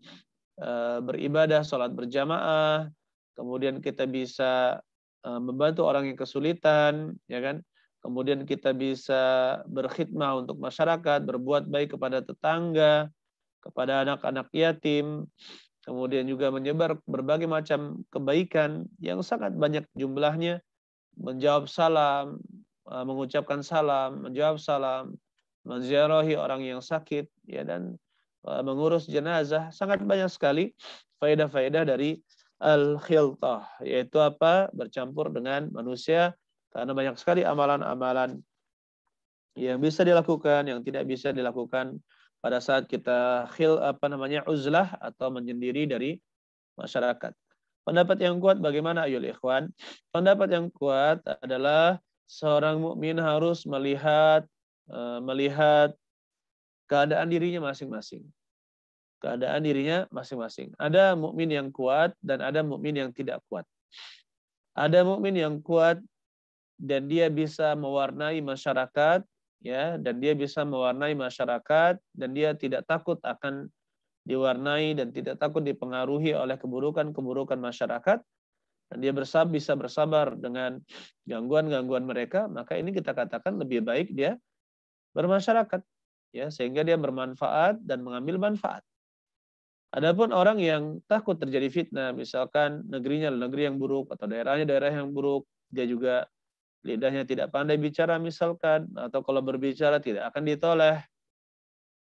beribadah, sholat berjamaah, kemudian kita bisa membantu orang yang kesulitan, ya kan? Kemudian kita bisa berkhidmah untuk masyarakat, berbuat baik kepada tetangga, kepada anak-anak yatim, kemudian juga menyebar berbagai macam kebaikan yang sangat banyak jumlahnya, menjawab salam, mengucapkan salam, menjawab salam, menziarahi orang yang sakit, ya, dan mengurus jenazah. Sangat banyak sekali faedah-faedah dari al-khiltah, yaitu apa? Bercampur dengan manusia, karena banyak sekali amalan-amalan yang bisa dilakukan, yang tidak bisa dilakukan pada saat kita uzlah atau menyendiri dari masyarakat. Pendapat yang kuat bagaimana ayol ikhwan? Pendapat yang kuat adalah seorang mukmin harus melihat keadaan dirinya masing-masing. Keadaan dirinya masing-masing. Ada mukmin yang kuat dan ada mukmin yang tidak kuat. Ada mukmin yang kuat dan dia bisa mewarnai masyarakat, ya, dan dia bisa mewarnai masyarakat dan dia tidak takut akan diwarnai dan tidak takut dipengaruhi oleh keburukan-keburukan masyarakat, dan dia bisa bersabar dengan gangguan-gangguan mereka, maka ini kita katakan lebih baik dia bermasyarakat, ya, sehingga dia bermanfaat dan mengambil manfaat. Adapun orang yang takut terjadi fitnah, misalkan negerinya negeri yang buruk atau daerahnya daerah yang buruk, dia juga lidahnya tidak pandai bicara misalkan, atau kalau berbicara tidak akan ditoleh.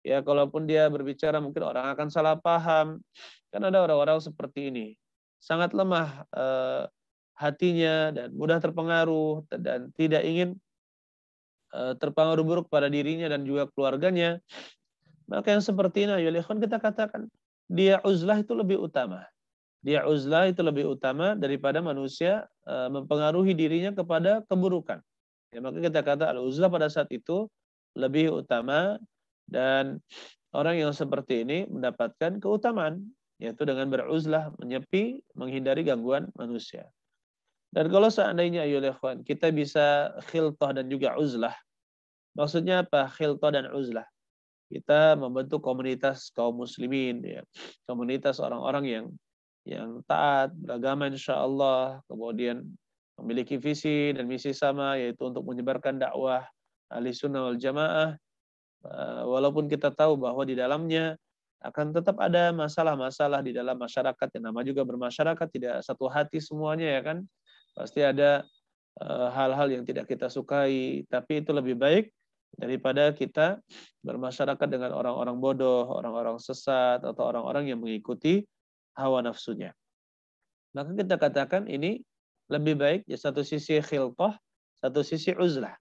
Ya, kalaupun dia berbicara mungkin orang akan salah paham. Kan ada orang-orang seperti ini. Sangat lemah hatinya dan mudah terpengaruh dan tidak ingin terpengaruh buruk pada dirinya dan juga keluarganya. Maka yang seperti ini, ya ikhwan, kita katakan dia uzlah itu lebih utama. Dia uzlah itu lebih utama daripada manusia mempengaruhi dirinya kepada keburukan. Ya, maka kita kata al-uzlah pada saat itu lebih utama, dan orang yang seperti ini mendapatkan keutamaan, yaitu dengan beruzlah, menyepi, menghindari gangguan manusia. Dan kalau seandainya ayyuhal ikhwan, kita bisa khiltah dan juga uzlah. Maksudnya apa? Khiltah dan uzlah. Kita membentuk komunitas kaum muslimin, ya. Komunitas orang-orang yang taat beragama insyaallah, kemudian memiliki visi dan misi sama, yaitu untuk menyebarkan dakwah ahli sunnah wal jamaah, walaupun kita tahu bahwa di dalamnya akan tetap ada masalah-masalah di dalam masyarakat, yang nama juga bermasyarakat, tidak satu hati semuanya, ya kan, pasti ada hal-hal yang tidak kita sukai, tapi itu lebih baik daripada kita bermasyarakat dengan orang-orang bodoh, orang-orang sesat, atau orang-orang yang mengikuti hawa nafsunya. Maka kita katakan ini lebih baik, ya satu sisi khilqah, satu sisi uzlah.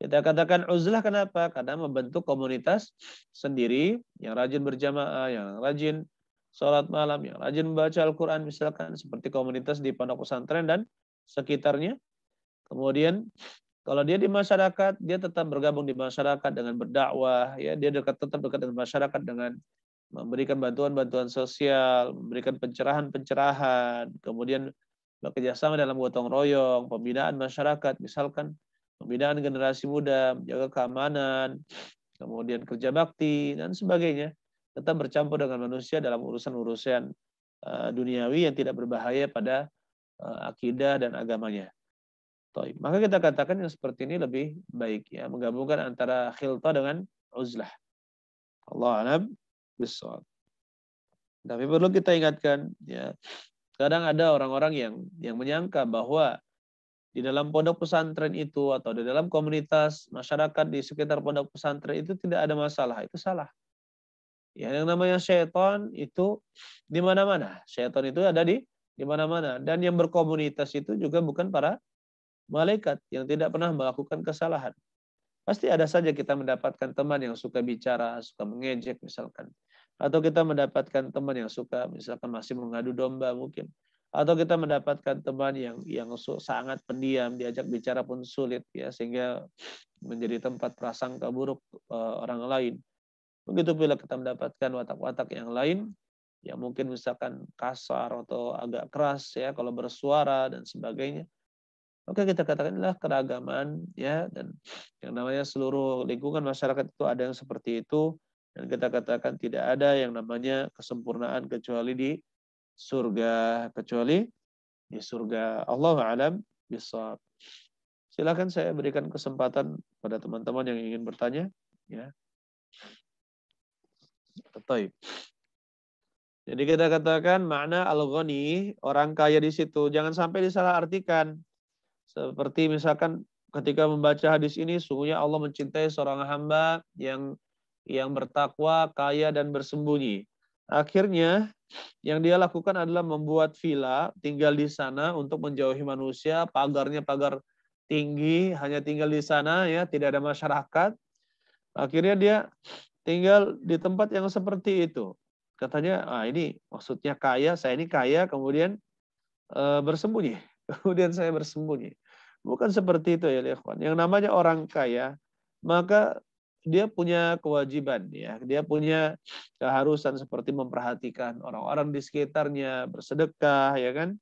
Kita katakan uzlah kenapa? Karena membentuk komunitas sendiri yang rajin berjamaah, yang rajin sholat malam, yang rajin membaca Al-Quran, misalkan seperti komunitas di pondok pesantren dan sekitarnya. Kemudian kalau dia di masyarakat, dia tetap bergabung di masyarakat dengan berdakwah, ya dia tetap dekat dengan masyarakat dengan memberikan bantuan-bantuan sosial, memberikan pencerahan-pencerahan, kemudian bekerja sama dalam gotong royong, pembinaan masyarakat, misalkan pembinaan generasi muda, menjaga keamanan, kemudian kerja bakti dan sebagainya, tetap bercampur dengan manusia dalam urusan-urusan duniawi yang tidak berbahaya pada akidah dan agamanya. Maka kita katakan yang seperti ini lebih baik, ya, menggabungkan antara khilta dengan uzlah. Allah a'lam bishawab. Tapi perlu kita ingatkan, ya, kadang ada orang-orang yang menyangka bahwa di dalam pondok pesantren itu atau di dalam komunitas masyarakat di sekitar pondok pesantren itu tidak ada masalah. Itu salah. Ya, yang namanya syaitan itu di mana-mana. Syaitan itu ada di mana-mana. Dan yang berkomunitas itu juga bukan para malaikat yang tidak pernah melakukan kesalahan. Pasti ada saja kita mendapatkan teman yang suka bicara, suka mengejek misalkan. Atau kita mendapatkan teman yang suka misalkan masih mengadu domba mungkin. Atau kita mendapatkan teman yang sangat pendiam, diajak bicara pun sulit, ya, sehingga menjadi tempat prasangka buruk orang lain. Begitu pula kita mendapatkan watak-watak yang lain yang mungkin misalkan kasar atau agak keras, ya, kalau bersuara dan sebagainya. Maka kita katakan inilah keragaman, ya, dan yang namanya seluruh lingkungan masyarakat itu ada yang seperti itu, dan kita katakan tidak ada yang namanya kesempurnaan kecuali di surga, kecuali di surga. Allahu a'lam bishawab. Silakan saya berikan kesempatan pada teman-teman yang ingin bertanya, ya. Baik. Jadi kita katakan makna al-ghani, orang kaya di situ, jangan sampai disalahartikan. Seperti misalkan ketika membaca hadis ini, sungguhnya Allah mencintai seorang hamba yang bertakwa, kaya dan bersembunyi. Akhirnya yang dia lakukan adalah membuat villa, tinggal di sana untuk menjauhi manusia, pagarnya pagar tinggi, hanya tinggal di sana, ya, tidak ada masyarakat. Akhirnya dia tinggal di tempat yang seperti itu. Katanya, ini maksudnya kaya, saya ini kaya, kemudian bersembunyi. Kemudian saya bersembunyi. Bukan seperti itu, ya, ikhwan. Yang namanya orang kaya, maka dia punya kewajiban, ya. Dia punya keharusan seperti memperhatikan orang-orang di sekitarnya, bersedekah, ya kan?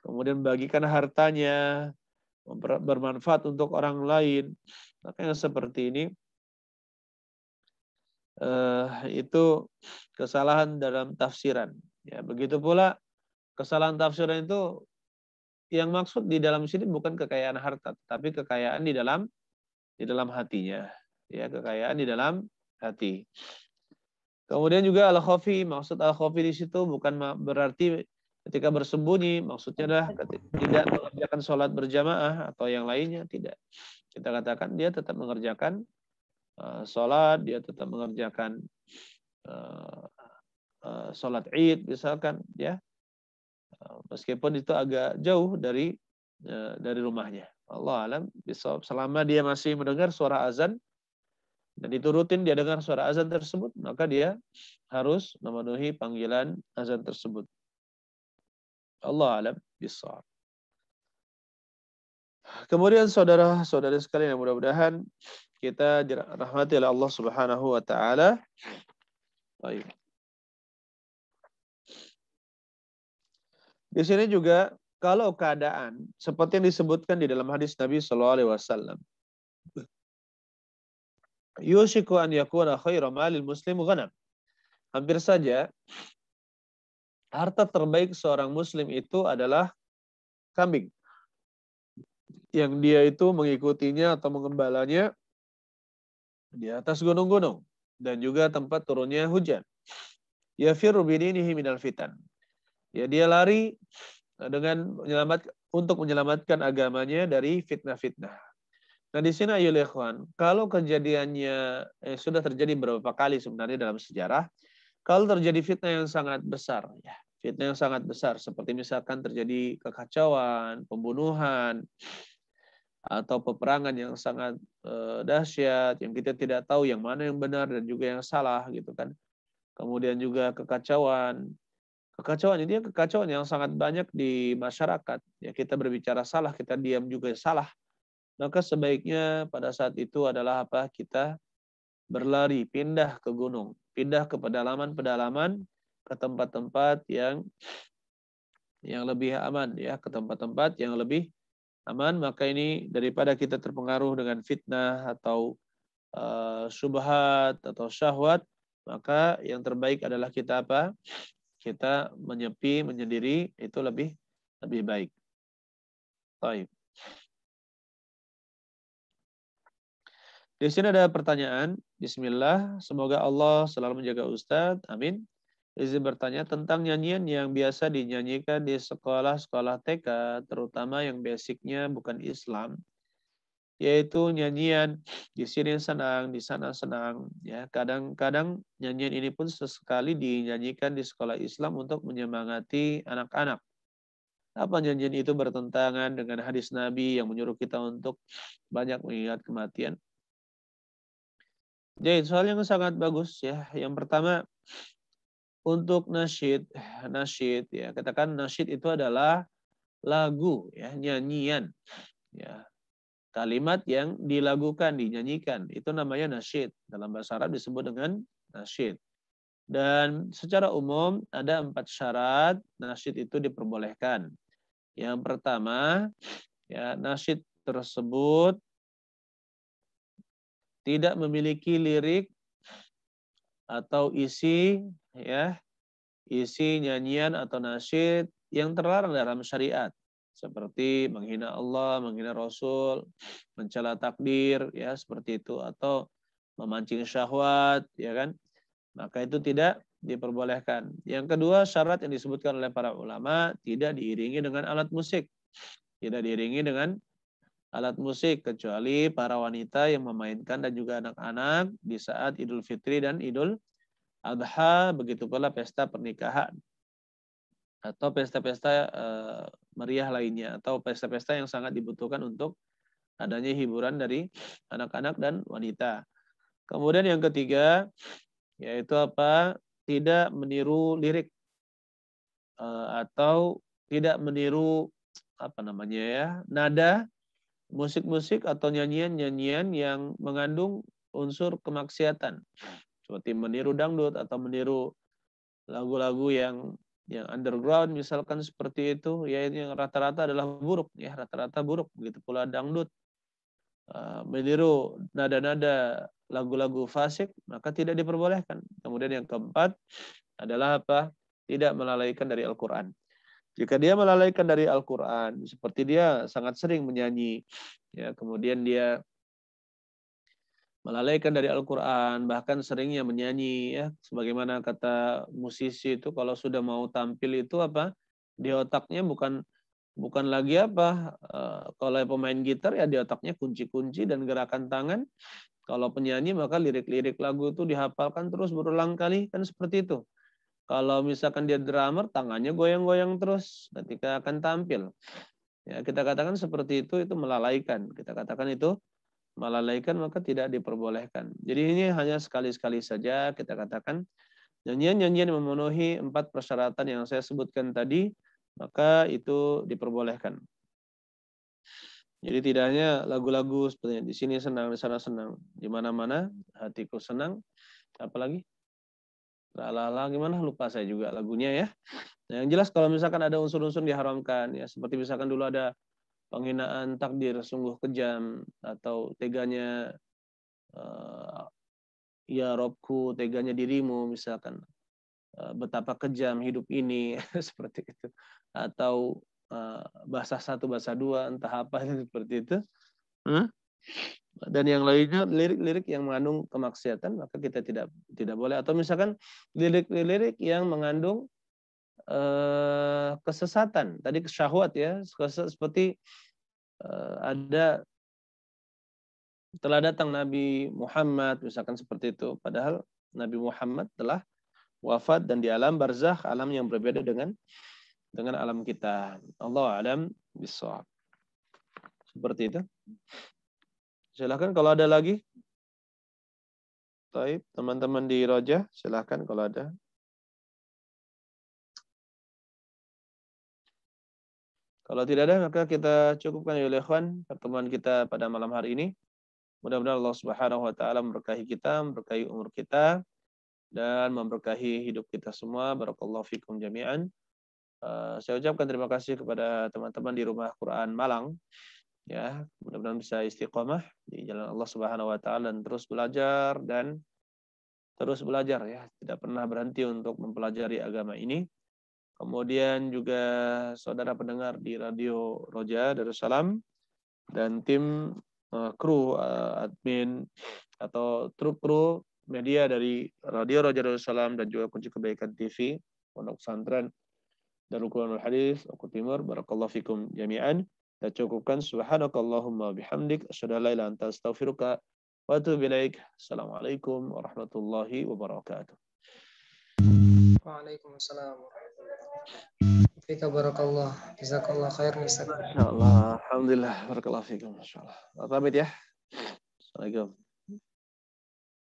Kemudian membagikan hartanya, bermanfaat untuk orang lain. Maka yang seperti ini itu kesalahan dalam tafsiran. Ya, begitu pula kesalahan tafsiran itu yang maksud di dalam sini bukan kekayaan harta, tapi kekayaan di dalam hatinya. Ya, kekayaan di dalam hati. Kemudian juga al-khafi, maksud al-khafi di situ bukan berarti ketika bersembunyi, maksudnya adalah tidak mengerjakan sholat berjamaah atau yang lainnya, tidak. Kita katakan dia tetap mengerjakan sholat, dia tetap mengerjakan sholat Id misalkan, ya, meskipun itu agak jauh dari rumahnya. Allah alam bisawab. Selama dia masih mendengar suara azan dan itu rutin dia dengar suara azan tersebut, maka dia harus memenuhi panggilan azan tersebut. Allah alam bisawab. Kemudian saudara-saudari sekalian, mudah-mudahan kita dirahmati oleh Allah Subhanahu wa taala. Baik. Di sini juga kalau keadaan seperti yang disebutkan di dalam hadis Nabi sallallahu alaihi wasallam, yushiku an yakuna khairu malil muslim ghanam. Hampir saja harta terbaik seorang muslim itu adalah kambing. Yang dia itu mengikutinya atau mengembalanya di atas gunung-gunung dan juga tempat turunnya hujan. Yafirru bidinihi minal fitan. Ya, dia lari dengan untuk menyelamatkan agamanya dari fitnah-fitnah. Nah di sini ayolah ikhwan, kalau kejadiannya sudah terjadi beberapa kali sebenarnya dalam sejarah, kalau terjadi fitnah yang sangat besar, ya fitnah yang sangat besar, seperti misalkan terjadi kekacauan, pembunuhan, atau peperangan yang sangat dahsyat, yang kita tidak tahu yang mana yang benar dan juga yang salah gitu kan. Kemudian juga kekacauan. Kekacauan ini kekacauan yang sangat banyak di masyarakat. Ya kita berbicara salah, kita diam juga salah. Maka sebaiknya pada saat itu adalah apa? Kita berlari, pindah ke gunung, pindah ke pedalaman-pedalaman, ke tempat-tempat yang lebih aman ya, ke tempat-tempat yang lebih aman. Maka ini daripada kita terpengaruh dengan fitnah atau syubhat atau syahwat, maka yang terbaik adalah kita apa? Kita menyepi, menyendiri, itu lebih baik. Baik. Di sini ada pertanyaan. Bismillah, semoga Allah selalu menjaga Ustadz. Amin. Izin bertanya tentang nyanyian yang biasa dinyanyikan di sekolah-sekolah TK, terutama yang basicnya bukan Islam, yaitu nyanyian di sini senang, di sana senang. Ya, kadang-kadang nyanyian ini pun sesekali dinyanyikan di sekolah Islam untuk menyemangati anak-anak. Apa nyanyian itu bertentangan dengan hadis Nabi yang menyuruh kita untuk banyak mengingat kematian? Jadi soal yang sangat bagus ya. Yang pertama untuk nasyid ya katakan nasyid itu adalah lagu ya, nyanyian ya. Kalimat yang dilagukan, dinyanyikan, itu namanya nasyid. Dalam bahasa Arab disebut dengan nasyid. Dan secara umum ada 4 syarat nasyid itu diperbolehkan. Yang pertama, ya nasyid tersebut tidak memiliki lirik atau isi nyanyian atau nasyid yang terlarang dalam syariat. Seperti menghina Allah, menghina Rasul, mencela takdir, ya seperti itu, atau memancing syahwat, ya kan? Maka itu tidak diperbolehkan. Yang kedua, syarat yang disebutkan oleh para ulama tidak diiringi dengan alat musik. Tidak diiringi dengan alat musik kecuali para wanita yang memainkan dan juga anak-anak di saat Idul Fitri dan Idul Adha, begitu pula pesta pernikahan atau pesta-pesta meriah lainnya, atau pesta-pesta yang sangat dibutuhkan untuk adanya hiburan dari anak-anak dan wanita. Kemudian yang ketiga yaitu apa? Tidak meniru lirik atau tidak meniru nada musik-musik atau nyanyian-nyanyian yang mengandung unsur kemaksiatan, seperti meniru dangdut atau meniru lagu-lagu yang underground misalkan seperti itu, ya yang rata-rata adalah buruk ya, rata-rata buruk. Begitu pula dangdut, meniru nada-nada lagu-lagu fasik, maka tidak diperbolehkan. Kemudian yang keempat adalah apa? Tidak melalaikan dari Al-Quran. Jika dia melalaikan dari Al-Quran, seperti dia sangat sering menyanyi, ya kemudian dia melalaikan dari Al-Quran, bahkan seringnya menyanyi, ya sebagaimana kata musisi itu, kalau sudah mau tampil itu apa, di otaknya bukan lagi apa, kalau pemain gitar ya di otaknya kunci-kunci dan gerakan tangan. Kalau penyanyi maka lirik-lirik lagu itu dihafalkan terus berulang kali, kan seperti itu. Kalau misalkan dia drummer, tangannya goyang-goyang terus ketika akan tampil. Ya, kita katakan seperti itu melalaikan. Kita katakan itu melalaikan, maka tidak diperbolehkan. Jadi ini hanya sekali-sekali saja kita katakan nyanyian-nyanyian yang memenuhi 4 persyaratan yang saya sebutkan tadi, maka itu diperbolehkan. Jadi tidak hanya lagu-lagu seperti di sini senang, di sana senang, di mana-mana hatiku senang, apalagi lala gimana lupa saya juga lagunya ya. Nah, yang jelas kalau misalkan ada unsur-unsur diharamkan ya, seperti misalkan dulu ada penghinaan takdir sungguh kejam, atau teganya ya Robku, teganya dirimu misalkan, betapa kejam hidup ini seperti itu, atau bahasa satu bahasa dua entah apa seperti itu, dan yang lainnya lirik-lirik yang mengandung kemaksiatan, maka kita tidak boleh. Atau misalkan lirik-lirik yang mengandung kesesatan. Tadi syahwat ya, seperti ada telah datang Nabi Muhammad misalkan seperti itu. Padahal Nabi Muhammad telah wafat dan di alam barzakh, alam yang berbeda dengan alam kita. Allah alam bissawab. Seperti itu. Silakan kalau ada lagi. Baik, teman-teman di Roja, silakan kalau ada. Kalau tidak ada, maka kita cukupkan ya ikhwan pertemuan kita pada malam hari ini. Mudah-mudahan Allah Subhanahu wa taala memberkahi kita, memberkahi umur kita dan memberkahi hidup kita semua. Barakallahu fikum jami'an. Saya ucapkan terima kasih kepada teman-teman di Rumah Quran Malang. Ya, mudah-mudahan bisa istiqomah di jalan Allah Subhanahu wa taala dan terus belajar ya, tidak pernah berhenti untuk mempelajari agama ini. Kemudian juga saudara pendengar di Radio Roja Darussalam dan tim kru admin atau kru media dari Radio Roja Darussalam dan juga Kunci Kebaikan TV, Pondok Pesantren Darul Quranul Hadis, Oku Timur, barakallahu fikum jami'an. Kita cukupkan subhanakallahumma bihamdik asyhadu an la ilaha illa anta astaghfiruka wa atubu ilaik. Assalamualaikum warahmatullahi wabarakatuh. Waalaikumsalam warahmatullahi wabarakatuh. Fika barakallah. Jazakallah khair Ustaz. Masyaallah. Alhamdulillah. Barakallahu fikum. Masyaallah. Pamit ya. Assalamualaikum.